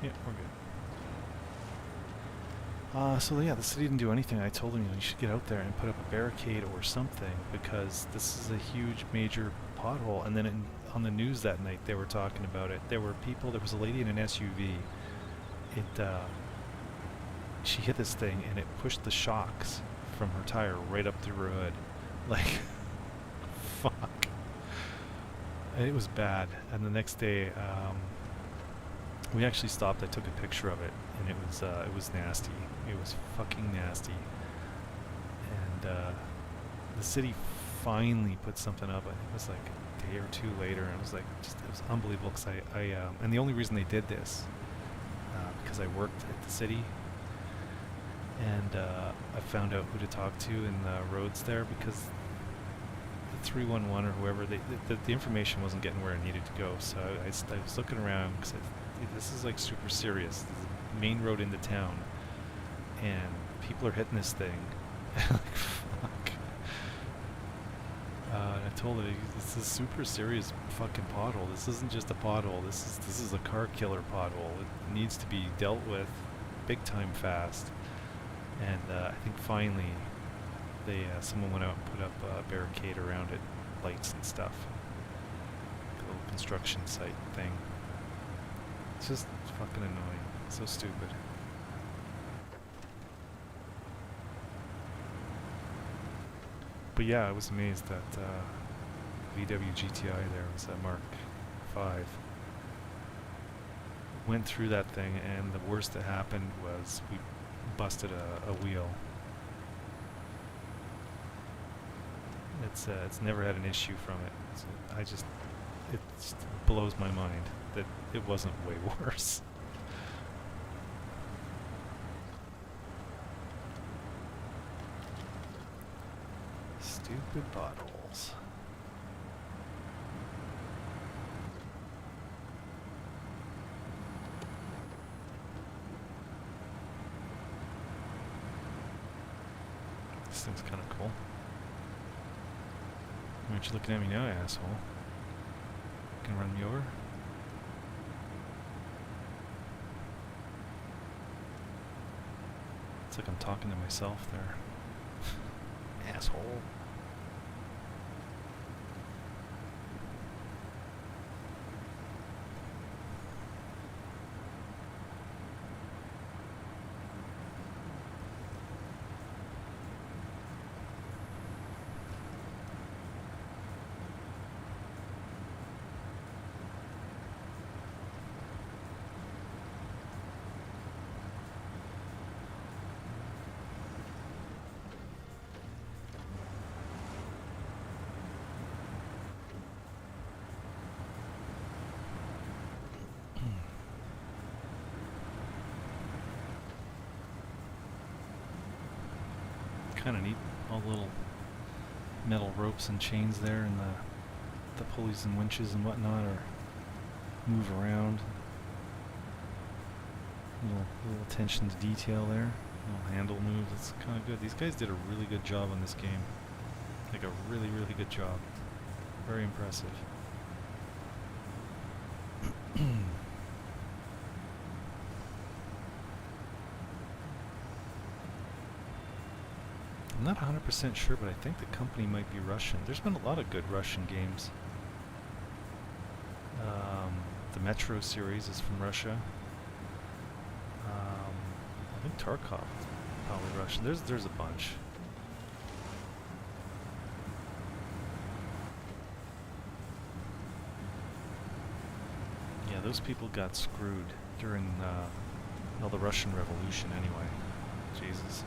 Yeah, we're good. So yeah, the city didn't do anything. I told them, you should get out there and put up a barricade or something because this is a huge, major pothole. And then on the news that night, they were talking about it. There were people. There was a lady in an SUV. She hit this thing and it pushed the shocks from her tire right up through her hood. Like, fuck. And it was bad. And the next day, we actually stopped. I took a picture of it, and it was nasty. It was fucking nasty. And the city finally put something up. I think it was like a day or two later, and it was like it was unbelievable. Because and the only reason they did this because I worked at the city, and I found out who to talk to in the roads there because the 311 or whoever the information wasn't getting where it needed to go. So I was looking around because this is like super serious. This is the main road into town, and people are hitting this thing. Like, fuck. And I told her, this is super serious fucking pothole. This isn't just a pothole. This is a car killer pothole. It needs to be dealt with big time fast. And I think finally, someone went out and put up a barricade around it, lights and stuff. Like a little construction site thing. It's just fucking annoying. So stupid. But yeah, I was amazed that VW GTI there was a Mark V. Went through that thing, and the worst that happened was we busted a wheel. It's never had an issue from it. It just blows my mind that it wasn't way worse. Stupid potholes. This thing's kind of cool. Aren't you looking at me now, asshole? Gonna run me over? It's like I'm talking to myself there. Asshole. Kind of neat, all the little metal ropes and chains there, and the pulleys and winches and whatnot are move around. Little attention to detail there, little handle moves. It's kind of good. These guys did a really good job on this game, like a really good job. Very impressive. I'm not 100% sure, but I think the company might be Russian. There's been a lot of good Russian games. The Metro series is from Russia. I think Tarkov is probably Russian. There's a bunch. Yeah, those people got screwed during the Russian Revolution anyway. Jesus.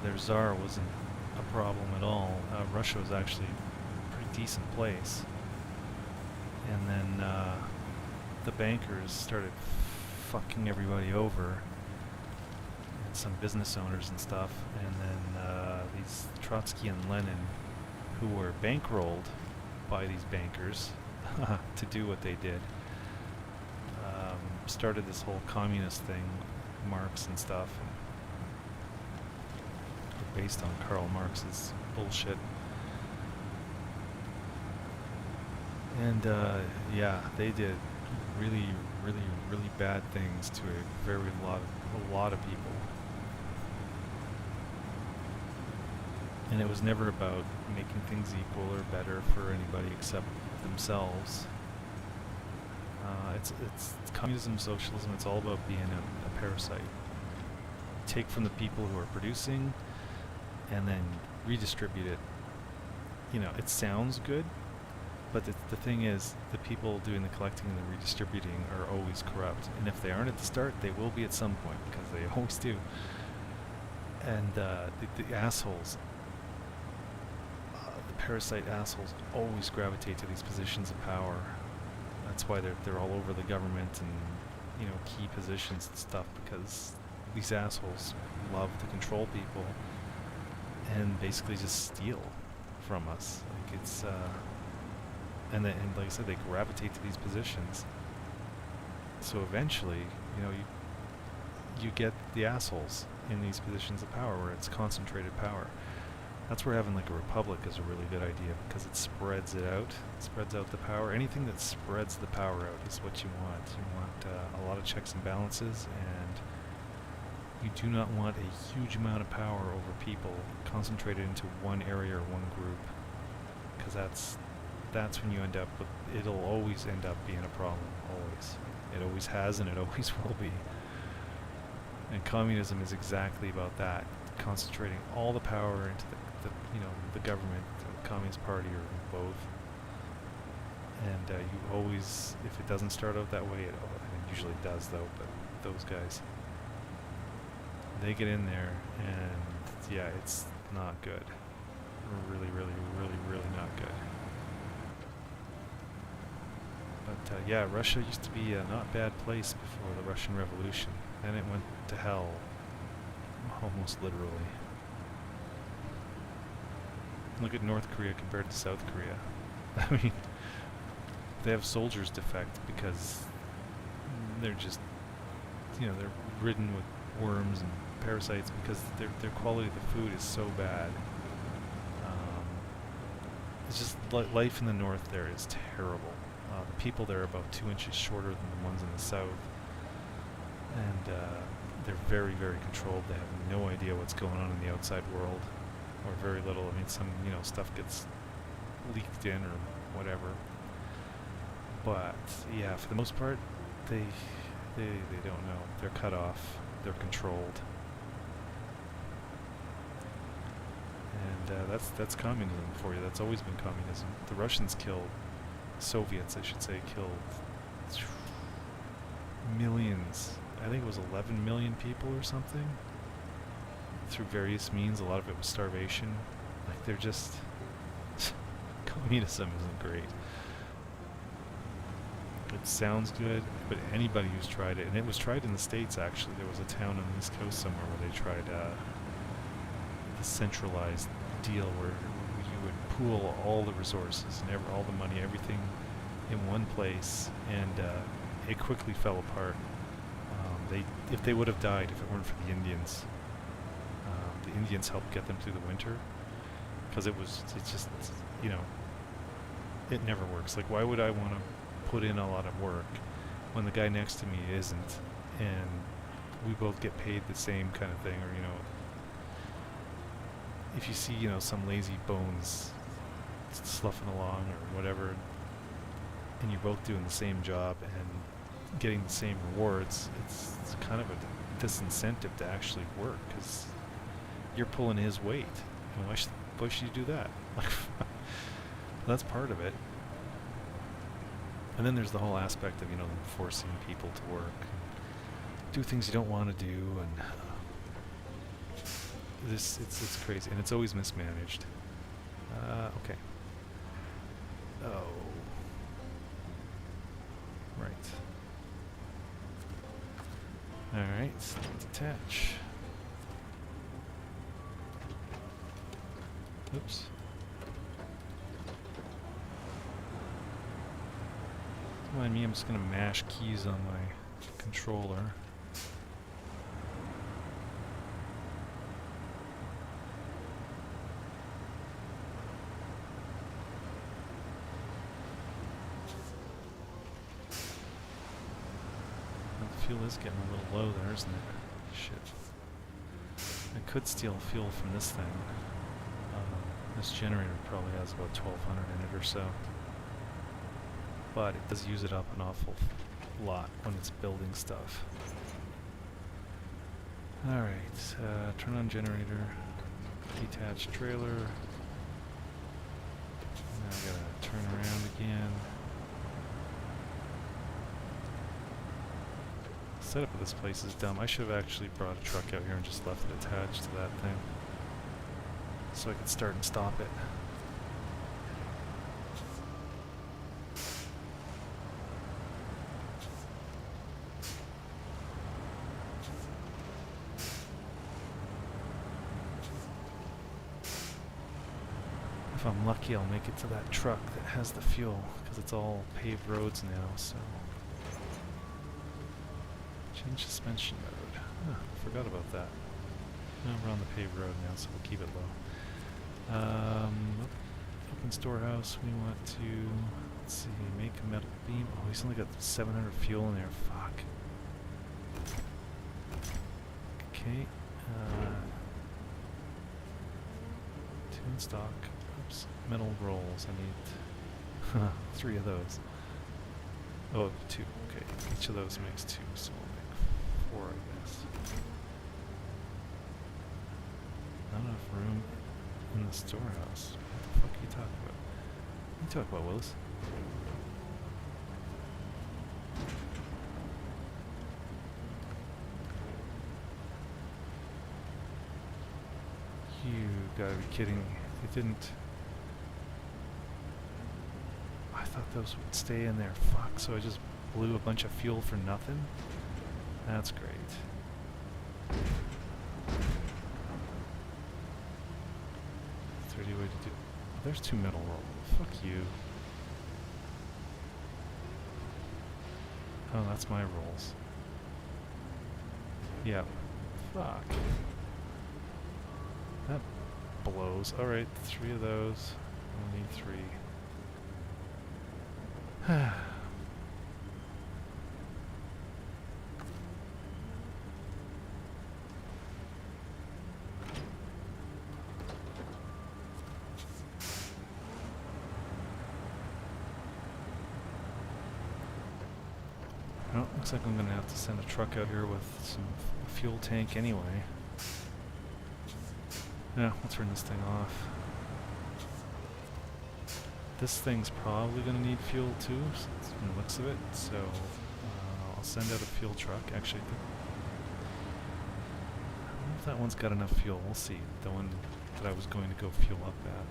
Their Tsar wasn't a problem at all. Russia was actually a pretty decent place. And then the bankers started fucking everybody over, and some business owners and stuff. And then these Trotsky and Lenin, who were bankrolled by these bankers to do what they did, started this whole communist thing, Marx and stuff. Based on Karl Marx's bullshit. And yeah, they did really bad things to a lot of people. And it was never about making things equal or better for anybody except themselves. It's communism, socialism. It's all about being a parasite. Take from the people who are producing, and then redistribute it. You know, it sounds good, but the thing is, the people doing the collecting and the redistributing are always corrupt. And if they aren't at the start, they will be at some point, because they always do. And the assholes, the parasite assholes, always gravitate to these positions of power. That's why they're all over the government and, you know, key positions and stuff, because these assholes love to control people and basically just steal from us. Like it's and like I said, they gravitate to these positions. So eventually, you know, you get the assholes in these positions of power where it's concentrated power. That's where having like a republic is a really good idea, because it spreads it out. It spreads out the power. Anything that spreads the power out is what you want. You want a lot of checks and balances, and you do not want a huge amount of power over people concentrated into one area or one group, because that's when you end up with, it'll always end up being a problem. Always. It always has, and it always will be. And communism is exactly about that, concentrating all the power into the the government, the Communist Party, or both. And you always, if it doesn't start out that way, it usually does though, but those guys, they get in there, and yeah, it's not good. Really not good. But yeah, Russia used to be a not bad place before the Russian Revolution. Then it went to hell, almost literally. Look at North Korea compared to South Korea. I mean, they have soldiers defect because they're just, they're ridden with worms and parasites because their quality of the food is so bad. It's just life in the north there is terrible. The people there are about 2 inches shorter than the ones in the south, and they're very controlled. They have no idea what's going on in the outside world, or very little. I mean, some stuff gets leaked in or whatever, but yeah, for the most part, they don't know. They're cut off. They're controlled. And that's communism for you. That's always been communism. The Russians Soviets, I should say, killed millions. I think it was 11 million people or something, through various means. A lot of it was starvation. Like, they're just... communism isn't great. It sounds good, but anybody who's tried it, and it was tried in the States actually. There was a town on the East Coast somewhere where they tried the centralized deal where you would pool all the resources and all the money, everything in one place, and it quickly fell apart. If they would have died if it weren't for the Indians helped get them through the winter, because it just it never works. Like, why would I want to put in a lot of work when the guy next to me isn't, and we both get paid the same kind of thing? Or if you see some lazy bones sloughing along or whatever, and you're both doing the same job and getting the same rewards, it's kind of a disincentive to actually work because you're pulling his weight. And why should you do that? That's part of it. And then there's the whole aspect of, you know, them forcing people to work, and do things you don't want to do, and it's crazy, and it's always mismanaged. Okay. Oh. Right. Alright, detach. Oops. Don't mind me, I'm just going to mash keys on my controller. The fuel is getting a little low there, isn't it? Shit. I could steal fuel from this thing. This generator probably has about 1200 in it or so. But it does use it up an awful lot when it's building stuff. Alright, turn on generator, detach trailer. Now I gotta turn around again. Setup of this place is dumb. I should have actually brought a truck out here and just left it attached to that thing, so I could start and stop it. If I'm lucky, I'll make it to that truck that has the fuel, because it's all paved roads now, so... Change suspension mode. Huh, forgot about that. No, we're on the paved road now, so we'll keep it low. Open storehouse, we want to, let's see, make a metal beam. Oh, he's only got 700 fuel in there, fuck. Okay, 2 in stock. Oops, metal rolls, I need 3 of those. Oh, 2, okay, each of those makes 2, so we'll make 4, I guess. Not enough room in the storehouse. What the fuck are you talking about? What are you talking about, Willis? You gotta be kidding me. It didn't... I thought those would stay in there. Fuck, so I just blew a bunch of fuel for nothing? That's great. Way to do. Oh, there's 2 metal rolls. Fuck you. Oh, that's my rolls. Yeah. Fuck. That blows. Alright, 3 of those. I need 3. Well, looks like I'm going to have to send a truck out here with some fuel tank anyway. Yeah, we'll turn this thing off. This thing's probably going to need fuel too, from the looks of it, so I'll send out a fuel truck. Actually, I don't know if that one's got enough fuel. We'll see. The one that I was going to go fuel up at.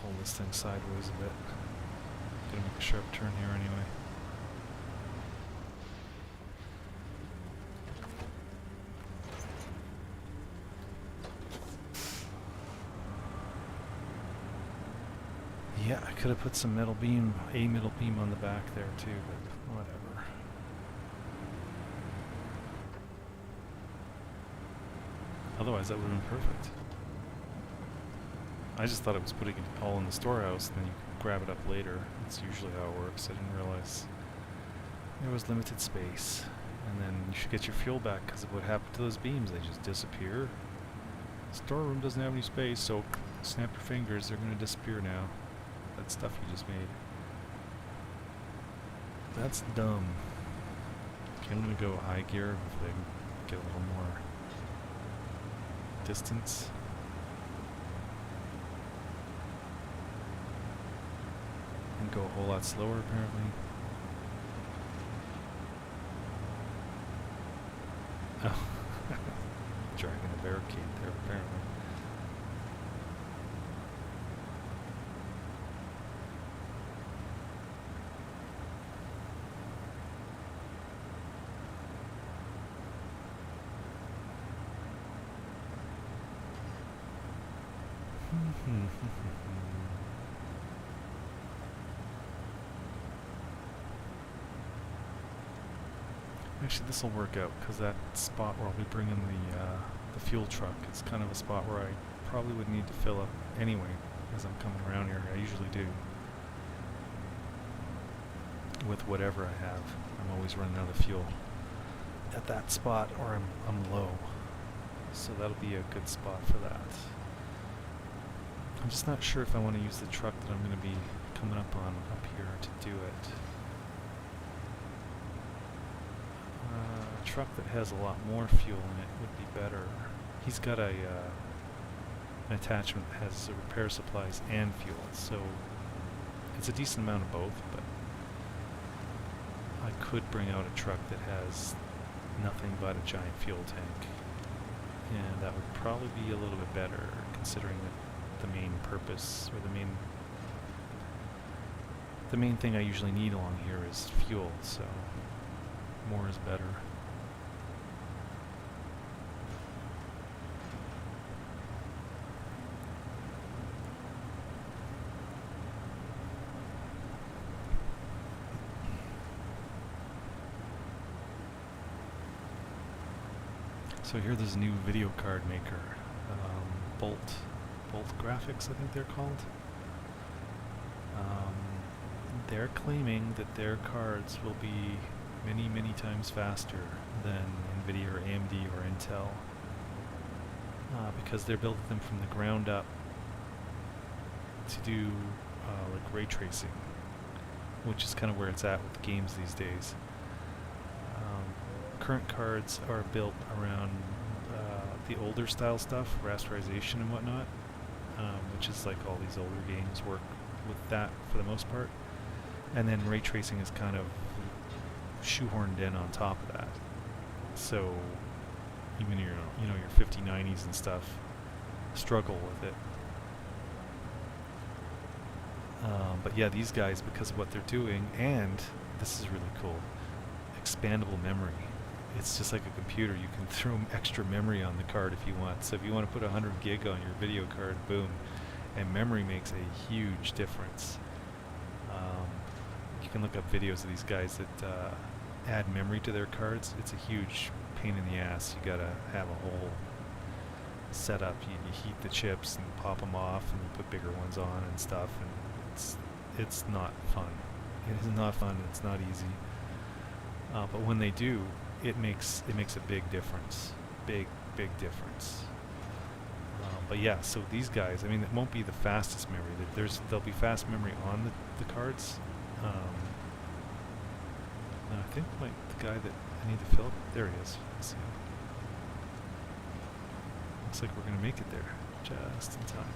Pull this thing sideways a bit. Gonna make a sharp turn here anyway. Yeah, I could have put some metal beam, a metal beam on the back there too, but whatever. Otherwise that would have been perfect. I just thought it was putting it all in the storehouse and then you can grab it up later. That's usually how it works. I didn't realize there was limited space. And then you should get your fuel back because of what happened to those beams. They just disappear. Storeroom doesn't have any space, so snap your fingers. They're going to disappear now. That stuff you just made. That's dumb. Okay, I'm going to go high gear if they can get a little more distance. And go a whole lot slower apparently. Oh. Dragging a barricade there apparently. Actually, this will work out because that spot where I'll be bringing the fuel truck is kind of a spot where I probably would need to fill up anyway as I'm coming around here. I usually do with whatever I have. I'm always running out of fuel at that spot, or I'm low. So that'll be a good spot for that. I'm just not sure if I want to use the truck that I'm going to be coming up on up here to do it. A truck that has a lot more fuel in it would be better. He's got an attachment that has repair supplies and fuel, so it's a decent amount of both, but I could bring out a truck that has nothing but a giant fuel tank, and that would probably be a little bit better considering that the main purpose, or the main thing I usually need along here is fuel, so more is better. So here there's a new video card maker, Bolt Graphics I think they're called. They're claiming that their cards will be many times faster than NVIDIA or AMD or Intel because they're building them from the ground up to do like ray tracing, which is kind of where it's at with games these days. Current cards are built around the older style stuff, rasterization and whatnot, which is like all these older games work with that for the most part. And then ray tracing is kind of shoehorned in on top of that. So even your, your 5090s and stuff struggle with it. But yeah, these guys, because of what they're doing, and this is really cool, expandable memory. It's just like a computer. You can throw extra memory on the card if you want. So if you want to put 100 gig on your video card, boom. And memory makes a huge difference. You can look up videos of these guys that add memory to their cards. It's a huge pain in the ass. You gotta have a whole setup. You heat the chips and pop them off, and you put bigger ones on and stuff. And it's not fun. It is not fun. It's not easy. But when they do, it makes a big difference. Big difference. But yeah, so these guys, I mean, it won't be the fastest memory. There'll be fast memory on the cards. I think the guy that I need to fill up, there he is. Let's see. Looks like we're going to make it there just in time.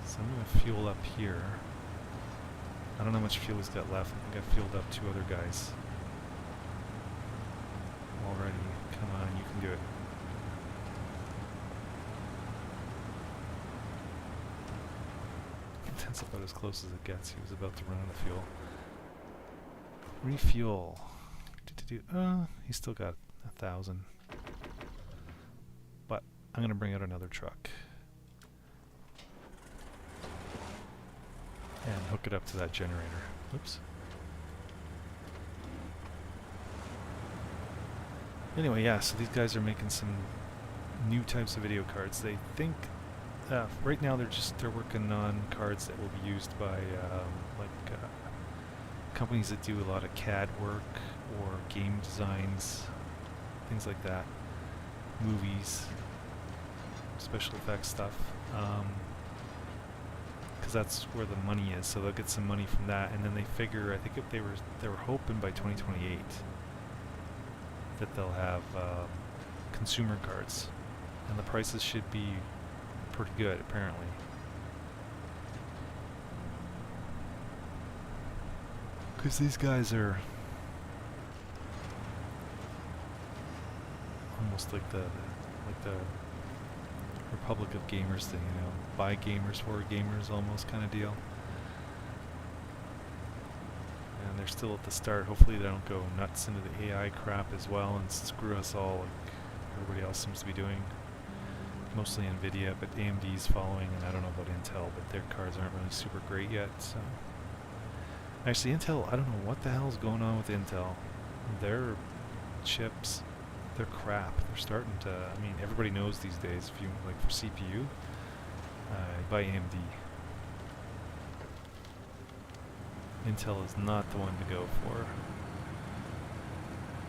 So I'm going to fuel up here. I don't know how much fuel he's got left. I think I fueled up 2 other guys already. Come on, you can do it. That's about as close as it gets. He was about to run out of fuel. Refuel. He's still got 1,000. But I'm going to bring out another truck and hook it up to that generator. Oops. Anyway, yeah, so these guys are making some new types of video cards. They think right now they're working on cards that will be used by companies that do a lot of CAD work or game designs, things like that, movies, special effects stuff, because that's where the money is. So they'll get some money from that, and then they figure, I think if they were hoping by 2028 that they'll have consumer cards, and the prices should be pretty good apparently. Because these guys are almost like the Republic of Gamers thing, you know, by gamers for gamers almost kind of deal. And they're still at the start. Hopefully they don't go nuts into the AI crap as well and screw us all like everybody else seems to be doing. Mostly Nvidia, but AMD's following, and I don't know about Intel, but their cards aren't really super great yet. So actually Intel, I don't know what the hell's going on with Intel. Their chips, they're crap. They're starting to, I mean, everybody knows these days, if you, like for CPU, buy AMD. Intel is not the one to go for.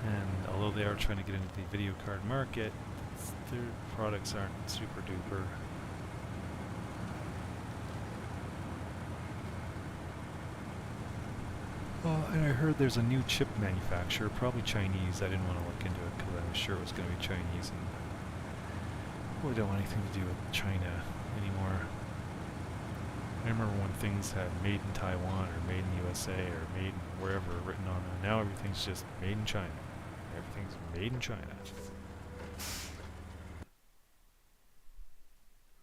And although they are trying to get into the video card market, their products aren't super duper. And I heard there's a new chip manufacturer, probably Chinese. I didn't want to look into it because I was sure it was going to be Chinese, and really don't want anything to do with China anymore. I remember when things had made in Taiwan or made in USA or made in wherever written on them. Now everything's just made in China. Everything's made in China.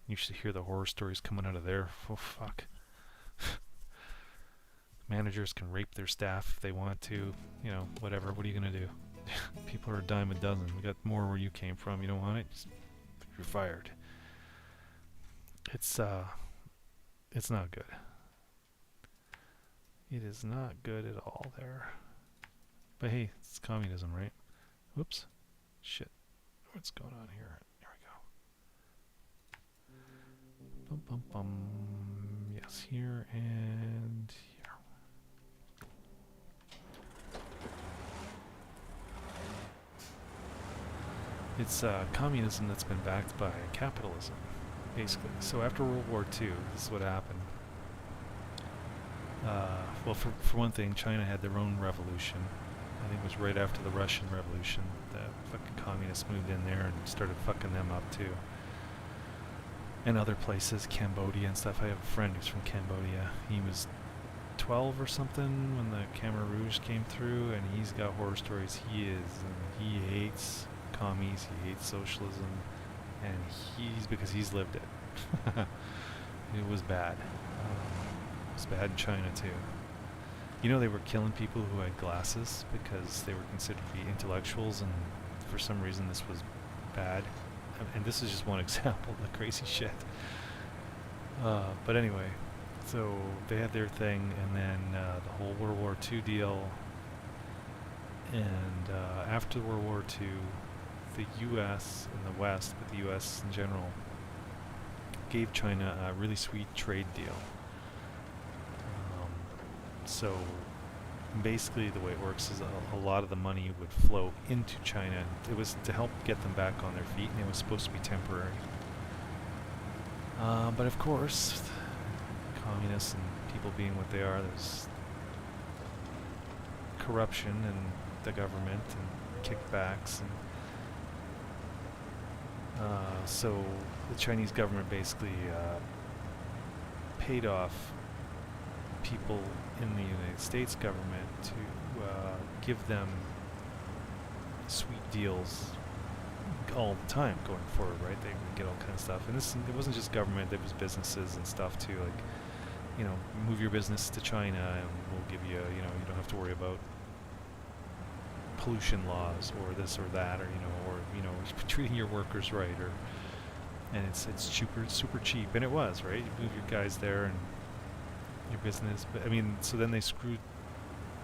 You should hear the horror stories coming out of there. Oh, fuck. Managers can rape their staff if they want to. You know, whatever. What are you going to do? People are a dime a dozen. We got more where you came from. You don't want it? Just, you're fired. It's not good. It is not good at all there. But hey, it's communism, right? Whoops. Shit. What's going on here? Here we go. Bum bum bum. Yes, here and here. It's communism that's been backed by capitalism, basically. So after World War II, this is what happened. Well, for one thing, China had their own revolution. I think it was right after the Russian Revolution. The fucking communists moved in there and started fucking them up too. And other places, Cambodia and stuff. I have a friend who's from Cambodia. He was 12 or something when the Khmer Rouge came through, and he's got horror stories. And he hates commies, he hates socialism, and because he's lived it. It was bad. It was bad in China too. You know, they were killing people who had glasses because they were considered to be intellectuals, and for some reason this was bad. And this is just one example of the crazy shit. But anyway, so they had their thing, and then the whole World War II deal. And after World War II, the U.S. and the West, but the U.S. in general, gave China a really sweet trade deal. So basically the way it works is a lot of the money would flow into China. It was to help get them back on their feet, and it was supposed to be temporary. But of course, communists and people being what they are, there's corruption in the government and kickbacks, and so the Chinese government basically paid off people in the United States government to give them sweet deals all the time going forward, right? They would get all kinds of stuff, and it wasn't just government; there was businesses and stuff too. Like, you know, move your business to China, and we'll give you, you know, you don't have to worry about pollution laws or this or that, or treating your workers right, and it's super cheap, and it was, right? You move your guys there and your business, but I mean, so then they screwed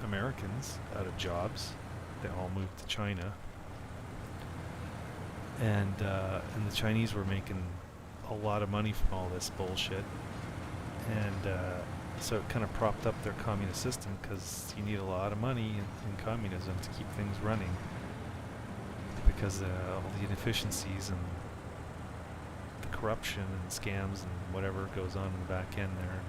Americans out of jobs. They all moved to China, and the Chinese were making a lot of money from all this bullshit, and so it kind of propped up their communist system because you need a lot of money in communism to keep things running because all the inefficiencies and the corruption and scams and whatever goes on in the back end there.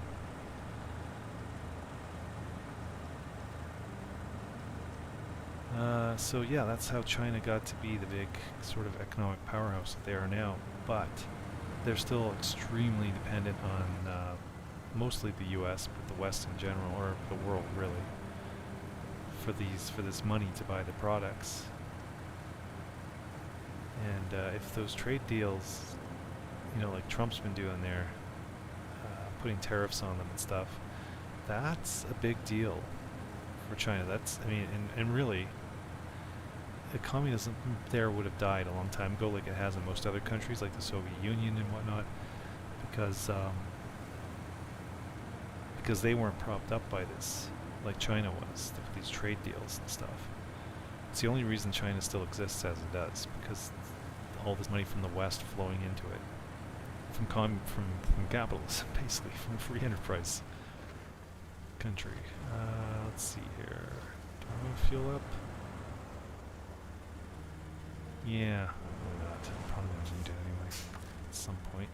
So yeah, that's how China got to be the big sort of economic powerhouse that they are now. But they're still extremely dependent on mostly the U.S., but the West in general, or the world really, for this money to buy the products. And if those trade deals, like Trump's been doing there, putting tariffs on them and stuff, that's a big deal for China. And really, the communism there would have died a long time ago, like it has in most other countries, like the Soviet Union and whatnot, because they weren't propped up by this, like China was, these trade deals and stuff. It's the only reason China still exists as it does, because all this money from the West flowing into it, from capitalism, basically, from a free enterprise country. Let's see here. Do I want to fuel up? Yeah, why not? Probably gonna need it anyway at some point.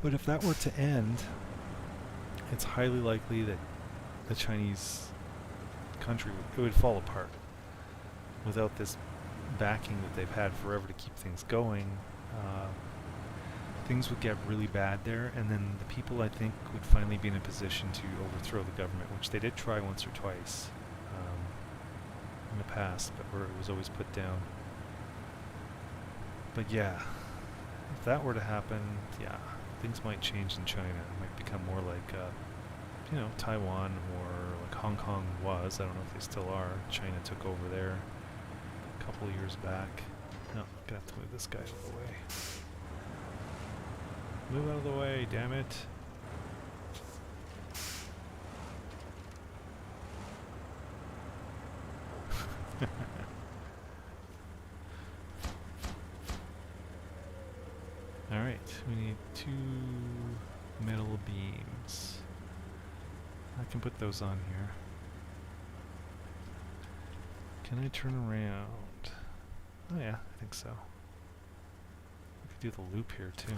But if that were to end, it's highly likely that the Chinese country would fall apart without this backing that they've had forever to keep things going. Things would get really bad there, and then the people, I think, would finally be in a position to overthrow the government, which they did try once or twice in the past, but where it was always put down. But yeah, if that were to happen, yeah, things might change in China. It might become more like, Taiwan or like Hong Kong was. I don't know if they still are. China took over there a couple of years back. No, gonna have to move this guy out of the way. Move out of the way, damn it. Alright, we need 2 metal beams. I can put those on here. Can I turn around? Oh yeah, I think so. I could do the loop here too.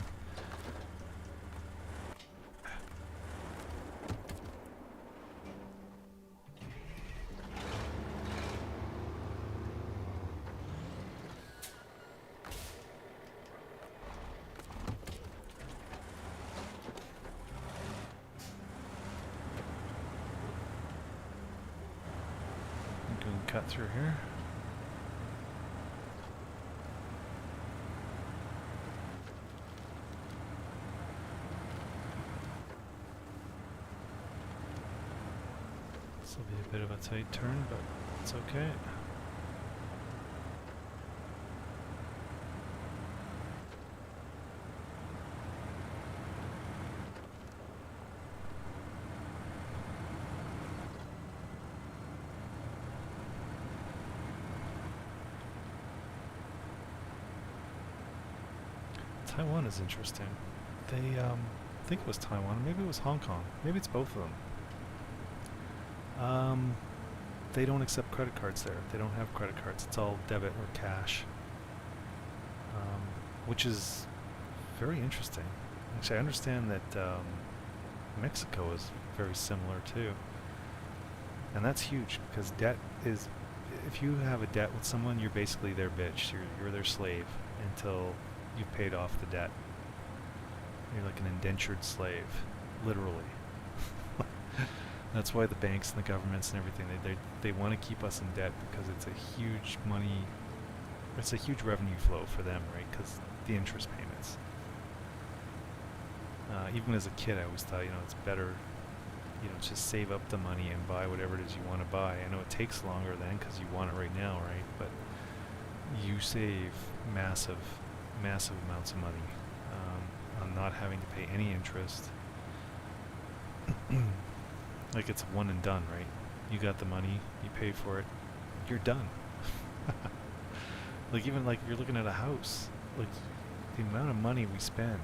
Cut through here. This will be a bit of a tight turn, but it's okay. Taiwan is interesting. They, I think it was Taiwan, maybe it was Hong Kong, maybe it's both of them. They don't accept credit cards there. They don't have credit cards. It's all debit or cash, which is very interesting. Actually, I understand that Mexico is very similar too, and that's huge because debt is. If you have a debt with someone, you're basically their bitch. You're their slave until you've paid off the debt. You're like an indentured slave, literally. That's why the banks and the governments and everything, they want to keep us in debt because it's a huge it's a huge revenue flow for them, right? Because the interest payments. Even as a kid, I always thought, it's better, just save up the money and buy whatever it is you want to buy. I know it takes longer then because you want it right now, right? But you save massive amounts of money on not having to pay any interest. like it's one and done, right? You got the money, you pay for it, you're done. Like even like you're looking at a house, like the amount of money we spend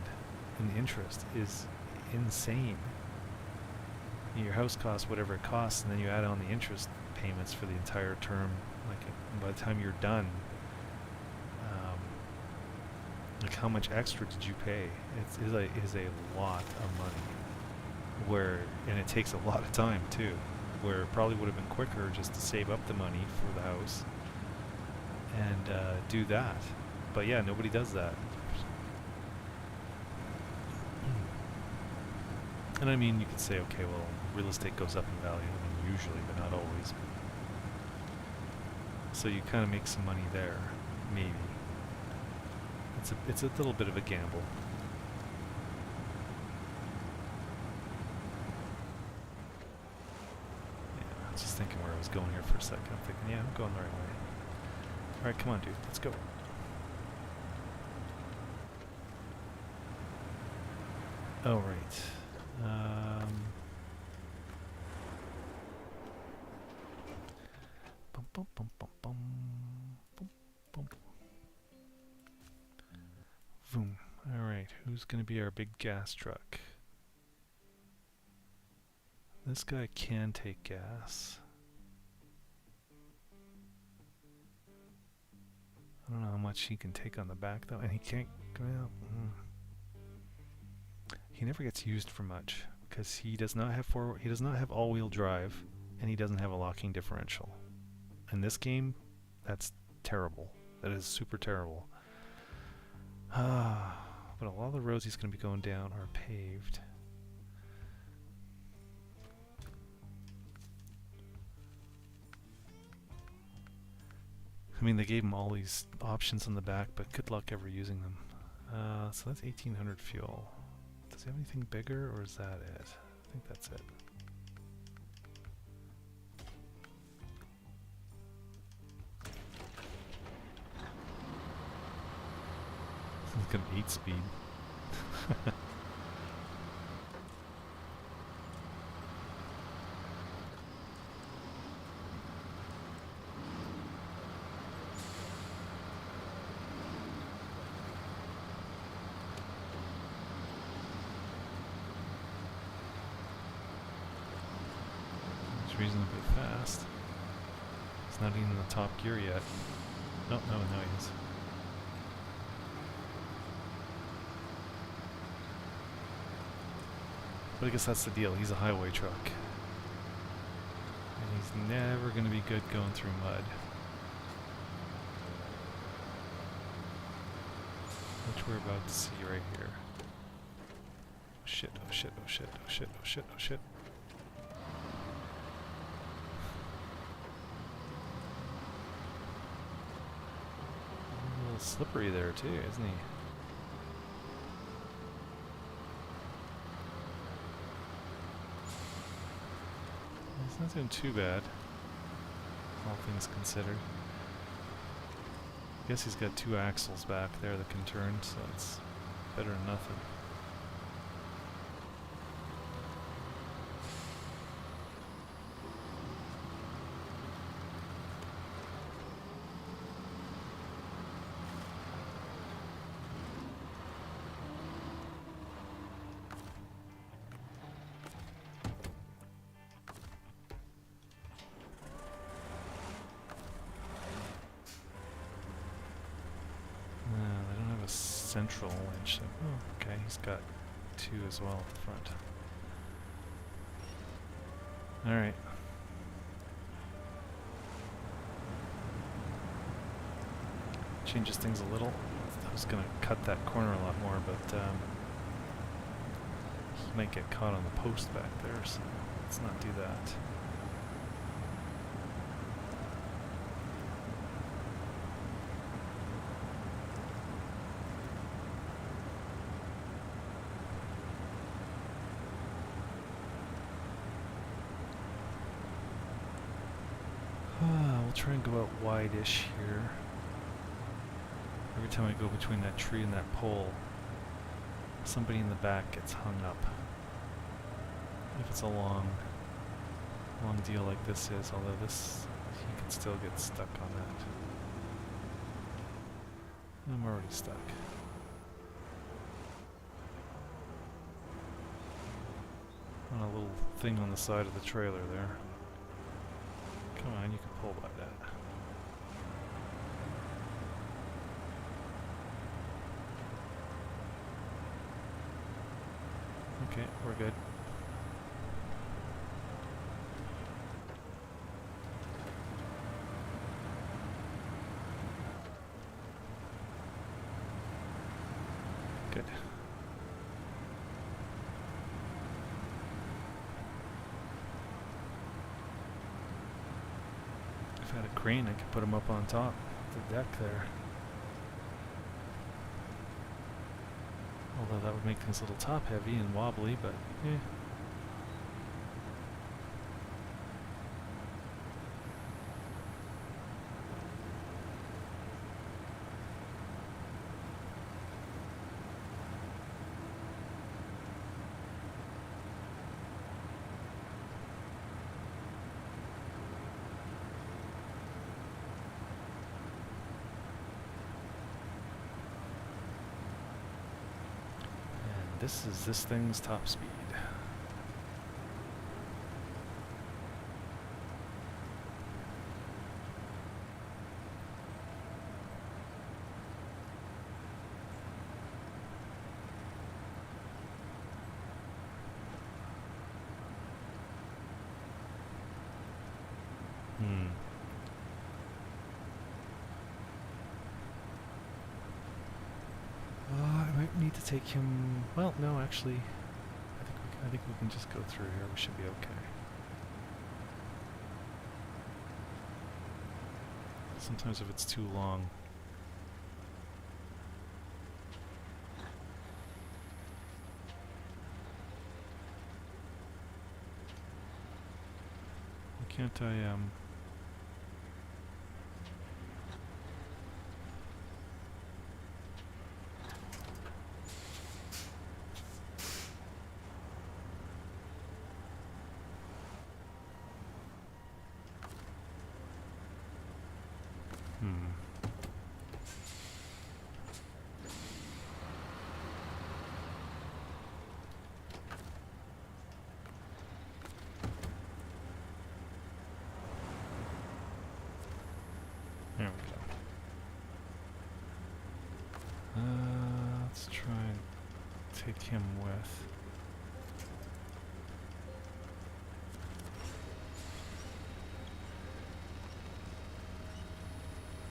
in interest is insane. Your house costs whatever it costs, and then you add on the interest payments for the entire term. Like by the time you're done, like how much extra did you pay? It is a lot of money. And it takes a lot of time too. Where it probably would have been quicker just to save up the money for the house and do that. But yeah, nobody does that. And I mean, you could say, okay, well, real estate goes up in value. I mean, usually, but not always. So you kind of make some money there, maybe. It's a little bit of a gamble. Yeah, I was just thinking where I was going here for a second. I'm thinking, yeah, I'm going the right way. All right, come on, dude, let's go. All right. Bum, bum, bum, bum, bum, bum, bum. Boom. All right, who's going to be our big gas truck? This guy can take gas. I don't know how much he can take on the back though, and he can't. Well, he never gets used for much because he does not have all-wheel drive, and he doesn't have a locking differential. In this game, that's terrible. That is super terrible. But a lot of the roads he's going to be going down are paved. I mean, they gave him all these options on the back, but good luck ever using them. So that's 1800 fuel. Does he have anything bigger, or is that it? I think that's it. He's got an 8-speed. It's reasonably fast. He's not even in the top gear yet. Oh, no, he is. But I guess that's the deal. He's a highway truck. And he's never going to be good going through mud. Which we're about to see right here. Oh shit, oh shit, oh shit, oh shit, oh shit, oh shit. A little slippery there too, isn't he? It's not doing too bad, all things considered. I guess he's got 2 axles back there that can turn, so it's better than nothing. Central winch. Oh, okay, he's got 2 as well at the front. Alright. Changes things a little. I was going to cut that corner a lot more, but he might get caught on the post back there, so let's not do that. We'll try and go out wide-ish here. Every time I go between that tree and that pole, somebody in the back gets hung up. If it's a long long deal like this is, although this, he can still get stuck on that. I'm already stuck. On a little thing on the side of the trailer there. Come on, you can pull by that. Okay, we're good. Good. If I had a crane, I could put him up on top of the deck there. Although that would make things a little top heavy and wobbly, but eh. This is this thing's top speed. I might need to take him. Well, no, actually, I think we can just go through here. We should be okay. Sometimes if it's too long. Why can't I There we go. Let's try and take him with.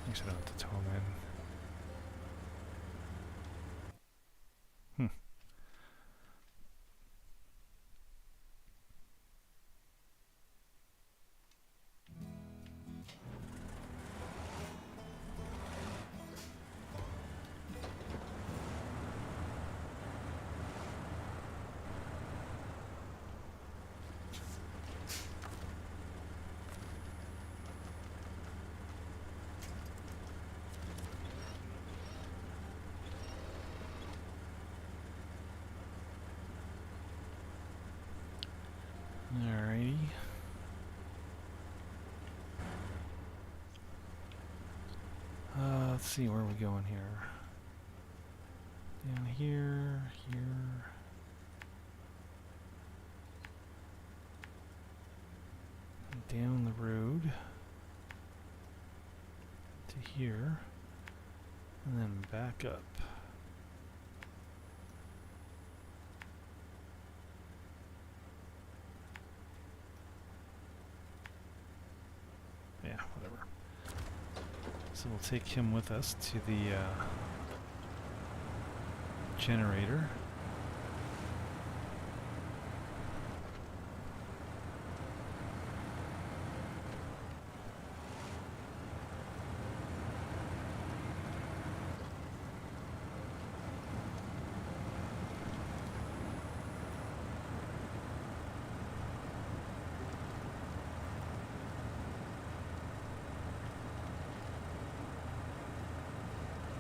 Actually, I don't have to tow him in. Alrighty. Let's see, where are we going here? Down here, here. Down the road to here, and then back up. Yeah, whatever. So we'll take him with us to the generator.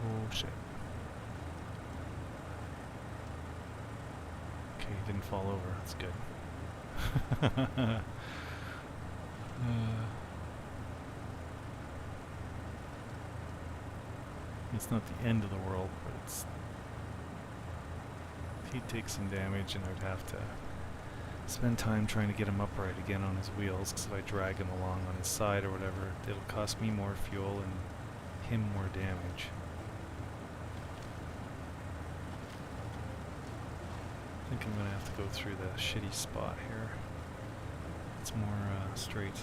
Oh shit. Okay, he didn't fall over. That's good. It's not the end of the world, but it's... He'd take some damage and I'd have to spend time trying to get him upright again on his wheels, because if I drag him along on his side or whatever, it'll cost me more fuel and him more damage. I think I'm going to have to go through the shitty spot here. It's more straight.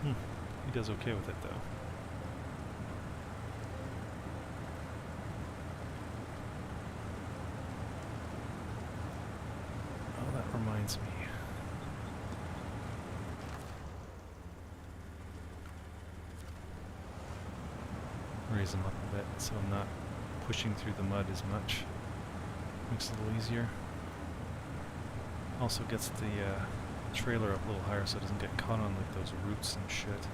He does okay with it though. Oh, that reminds me. Raise him up a bit so I'm not pushing through the mud as much. Makes it a little easier. Also gets the trailer up a little higher so it doesn't get caught on like those roots and shit.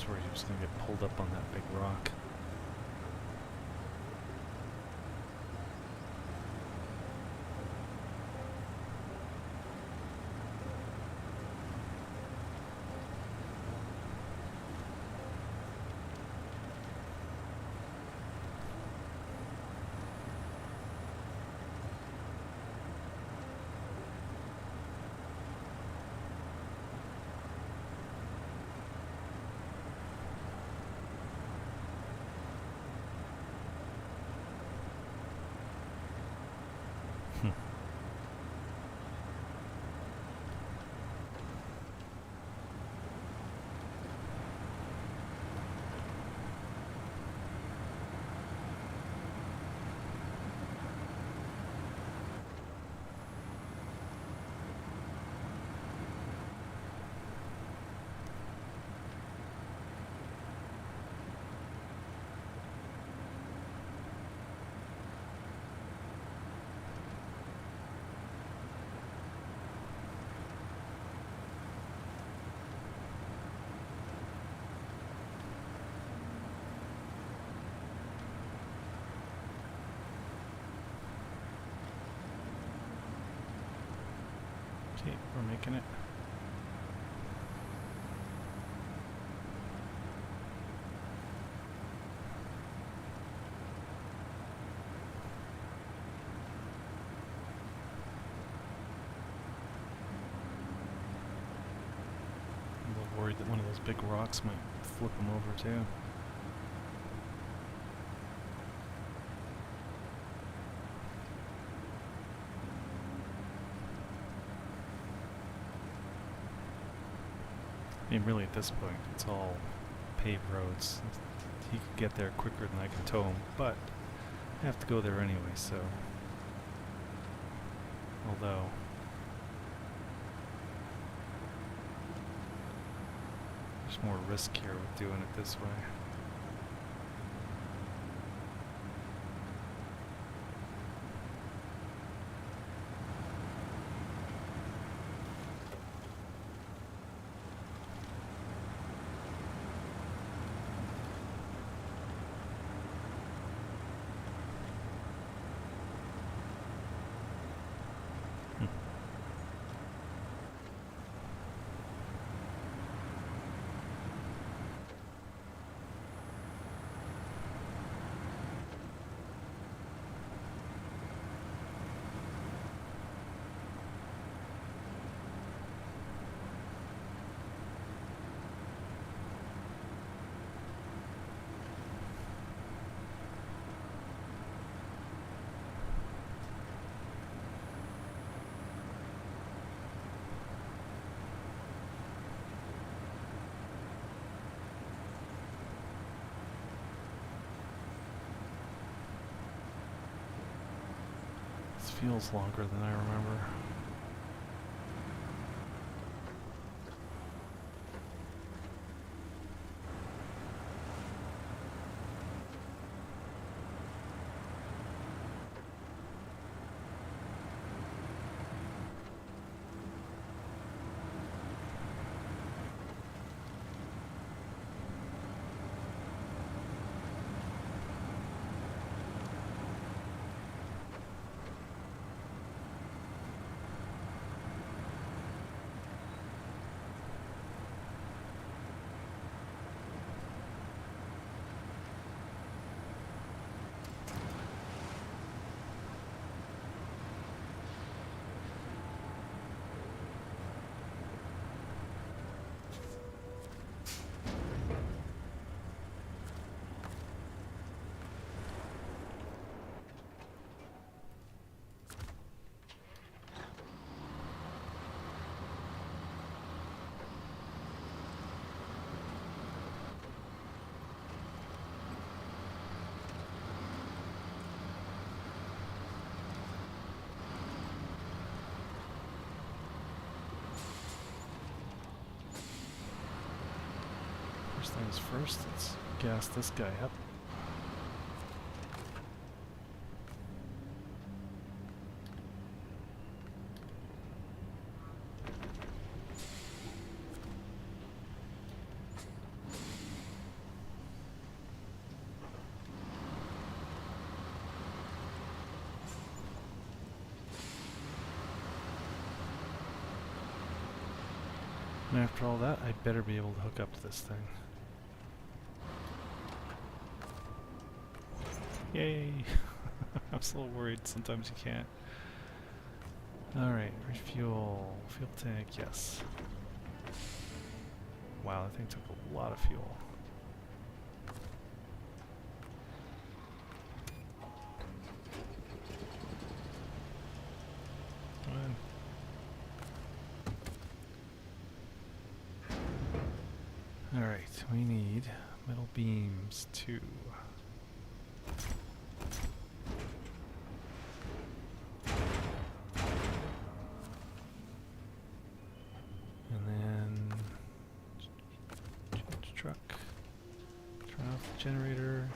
Where he was going to get pulled up on that big rock. Okay, we're making it. I'm a little worried that one of those big rocks might flip him over too. I mean, really, at this point, it's all paved roads. He could get there quicker than I can tow him, but I have to go there anyway, so... Although... there's more risk here with doing it this way. feels longer than I remember. First things first, let's gas this guy up. And after all that, I'd better be able to hook up to this thing. Yay! I was a little worried, sometimes you can't. Alright, refuel. Fuel tank, yes. Wow, that thing took a lot of fuel. Come on. Alright, we need metal beams, 2. Generator.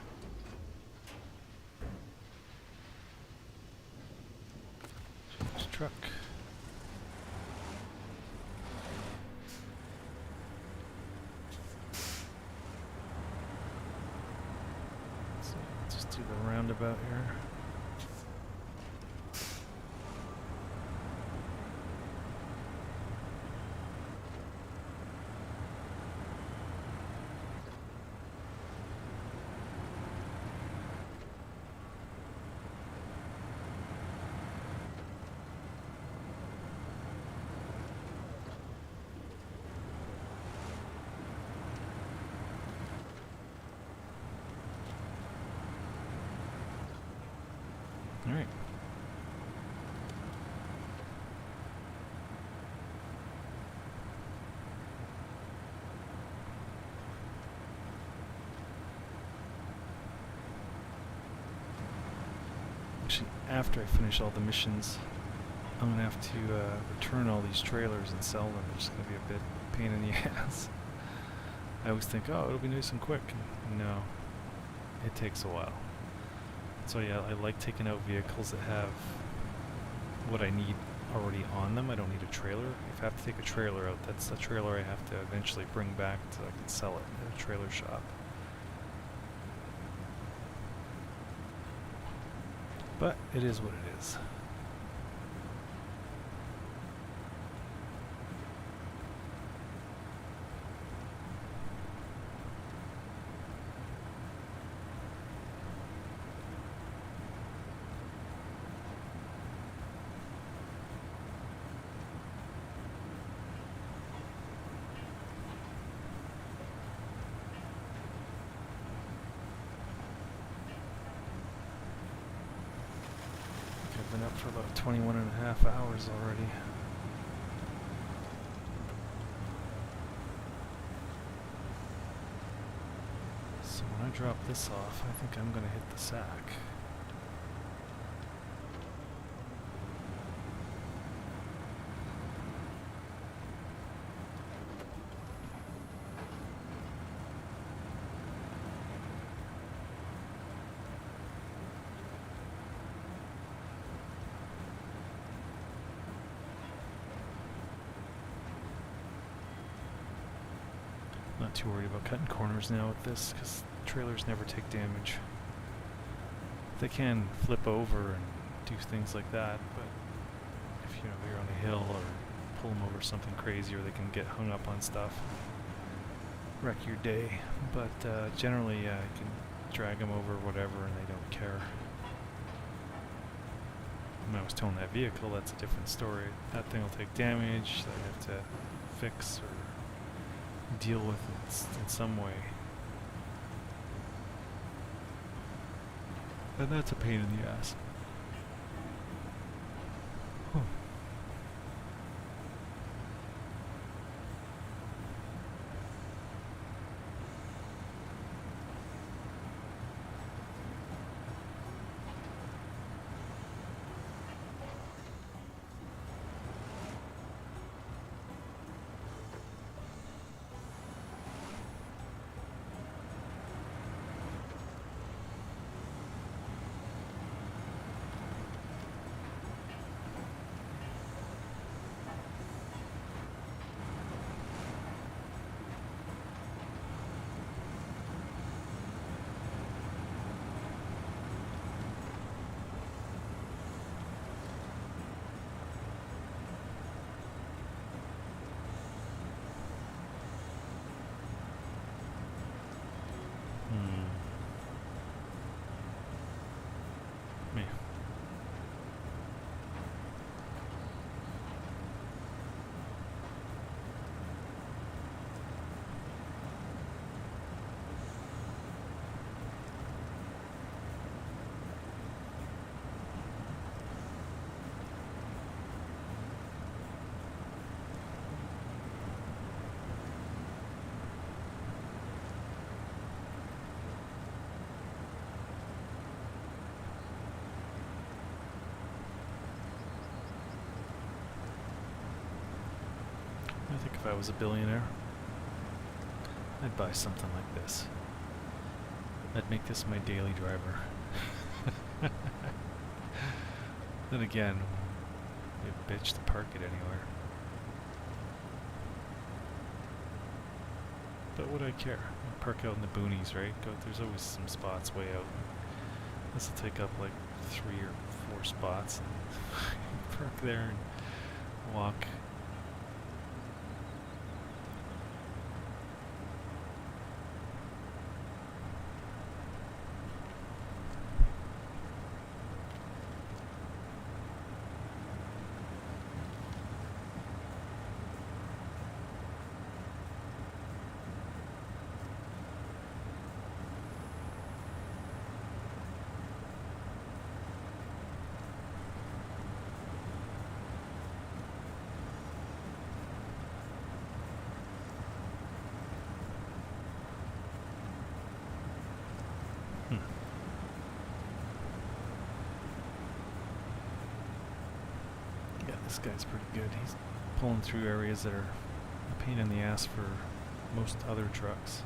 Change truck. So let's just do the roundabout here. All right. Actually, after I finish all the missions, I'm gonna have to return all these trailers and sell them. It's gonna be a bit pain in the ass. I always think, oh, it'll be nice and quick. No, it takes a while. So yeah, I like taking out vehicles that have what I need already on them. I don't need a trailer. If I have to take a trailer out, that's the trailer I have to eventually bring back so I can sell it at a trailer shop. But it is what it is. I've been up for about 21 and a half hours already. So when I drop this off, I think I'm going to hit the sack. not too worried about cutting corners now with this, because trailers never take damage. They can flip over and do things like that, but if you're on a hill or pull them over something crazy, or they can get hung up on stuff, wreck your day. But generally, you can drag them over whatever and they don't care. When I was towing that vehicle, that's a different story. That thing will take damage that I have to fix or deal with in some way. And that's a pain in the ass. Me. I think if I was a billionaire, I'd buy something like this. I'd make this my daily driver. Then again, they bitch to park it anywhere. But would I care? I'd park out in the boonies, right? There's always some spots way out. This will take up like 3 or 4 spots. And park there and walk. Yeah, this guy's pretty good. He's pulling through areas that are a pain in the ass for most other trucks.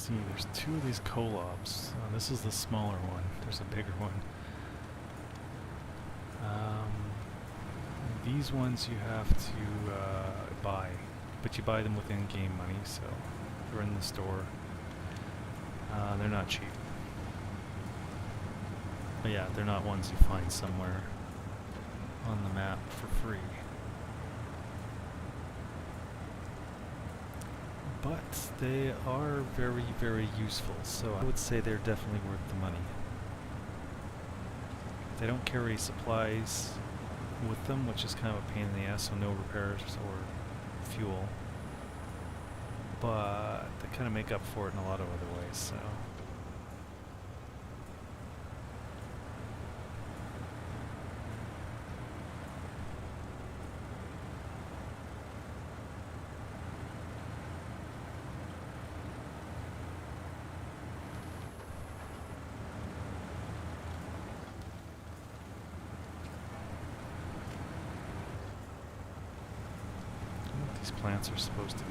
see, there's two of these colobs. This is the smaller one. There's a bigger one. These ones you have to buy, but you buy them with in-game money, so they're in the store. They're not cheap. But yeah, they're not ones you find somewhere on the map for free. But they are very, very useful, so I would say they're definitely worth the money. They don't carry supplies with them, which is kind of a pain in the ass, so no repairs or fuel. But they kind of make up for it in a lot of other ways, so. These plants are supposed to be.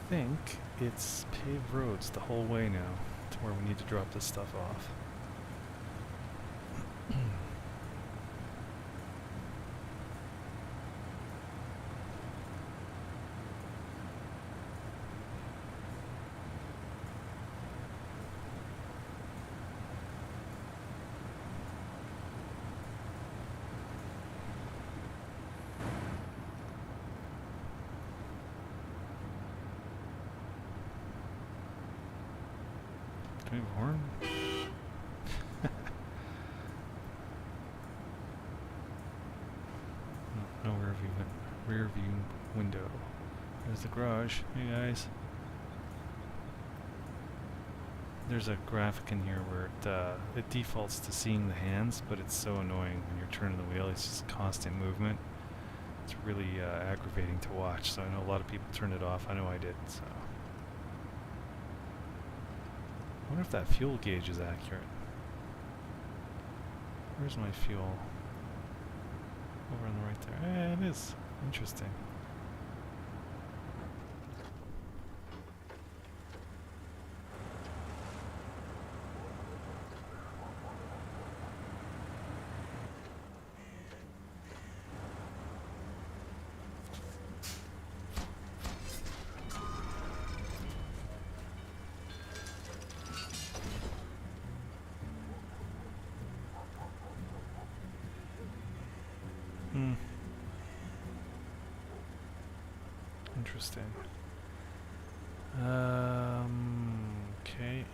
I think it's paved roads the whole way now to where we need to drop this stuff off. Do we have a horn? No rear view window. There's the garage. Hey guys. There's a graphic in here where it defaults to seeing the hands, but it's so annoying when you're turning the wheel. It's just constant movement. It's really aggravating to watch. So I know a lot of people turned it off. I know I did. So. I wonder if that fuel gauge is accurate. Where's my fuel? Over on the right there. It is. Interesting. Interesting. Okay.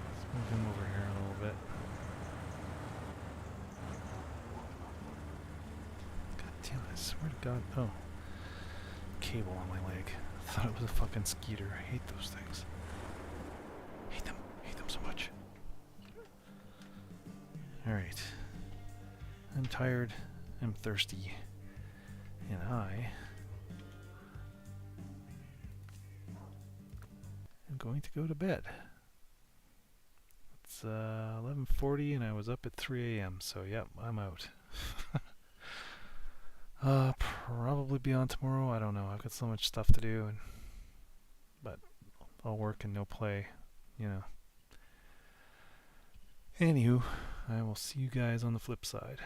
Let's move him over here a little bit. God damn it, I swear to God. Oh. Cable on my leg. I thought it was a fucking skeeter. I hate those things. Hate them. Hate them so much. Alright. I'm tired. I'm thirsty. And I am going to go to bed. It's 11:40 and I was up at 3 a.m. So yep, I'm out. Probably be on tomorrow. I don't know. I've got so much stuff to do, but I'll work and no play, you know. Anywho, I will see you guys on the flip side.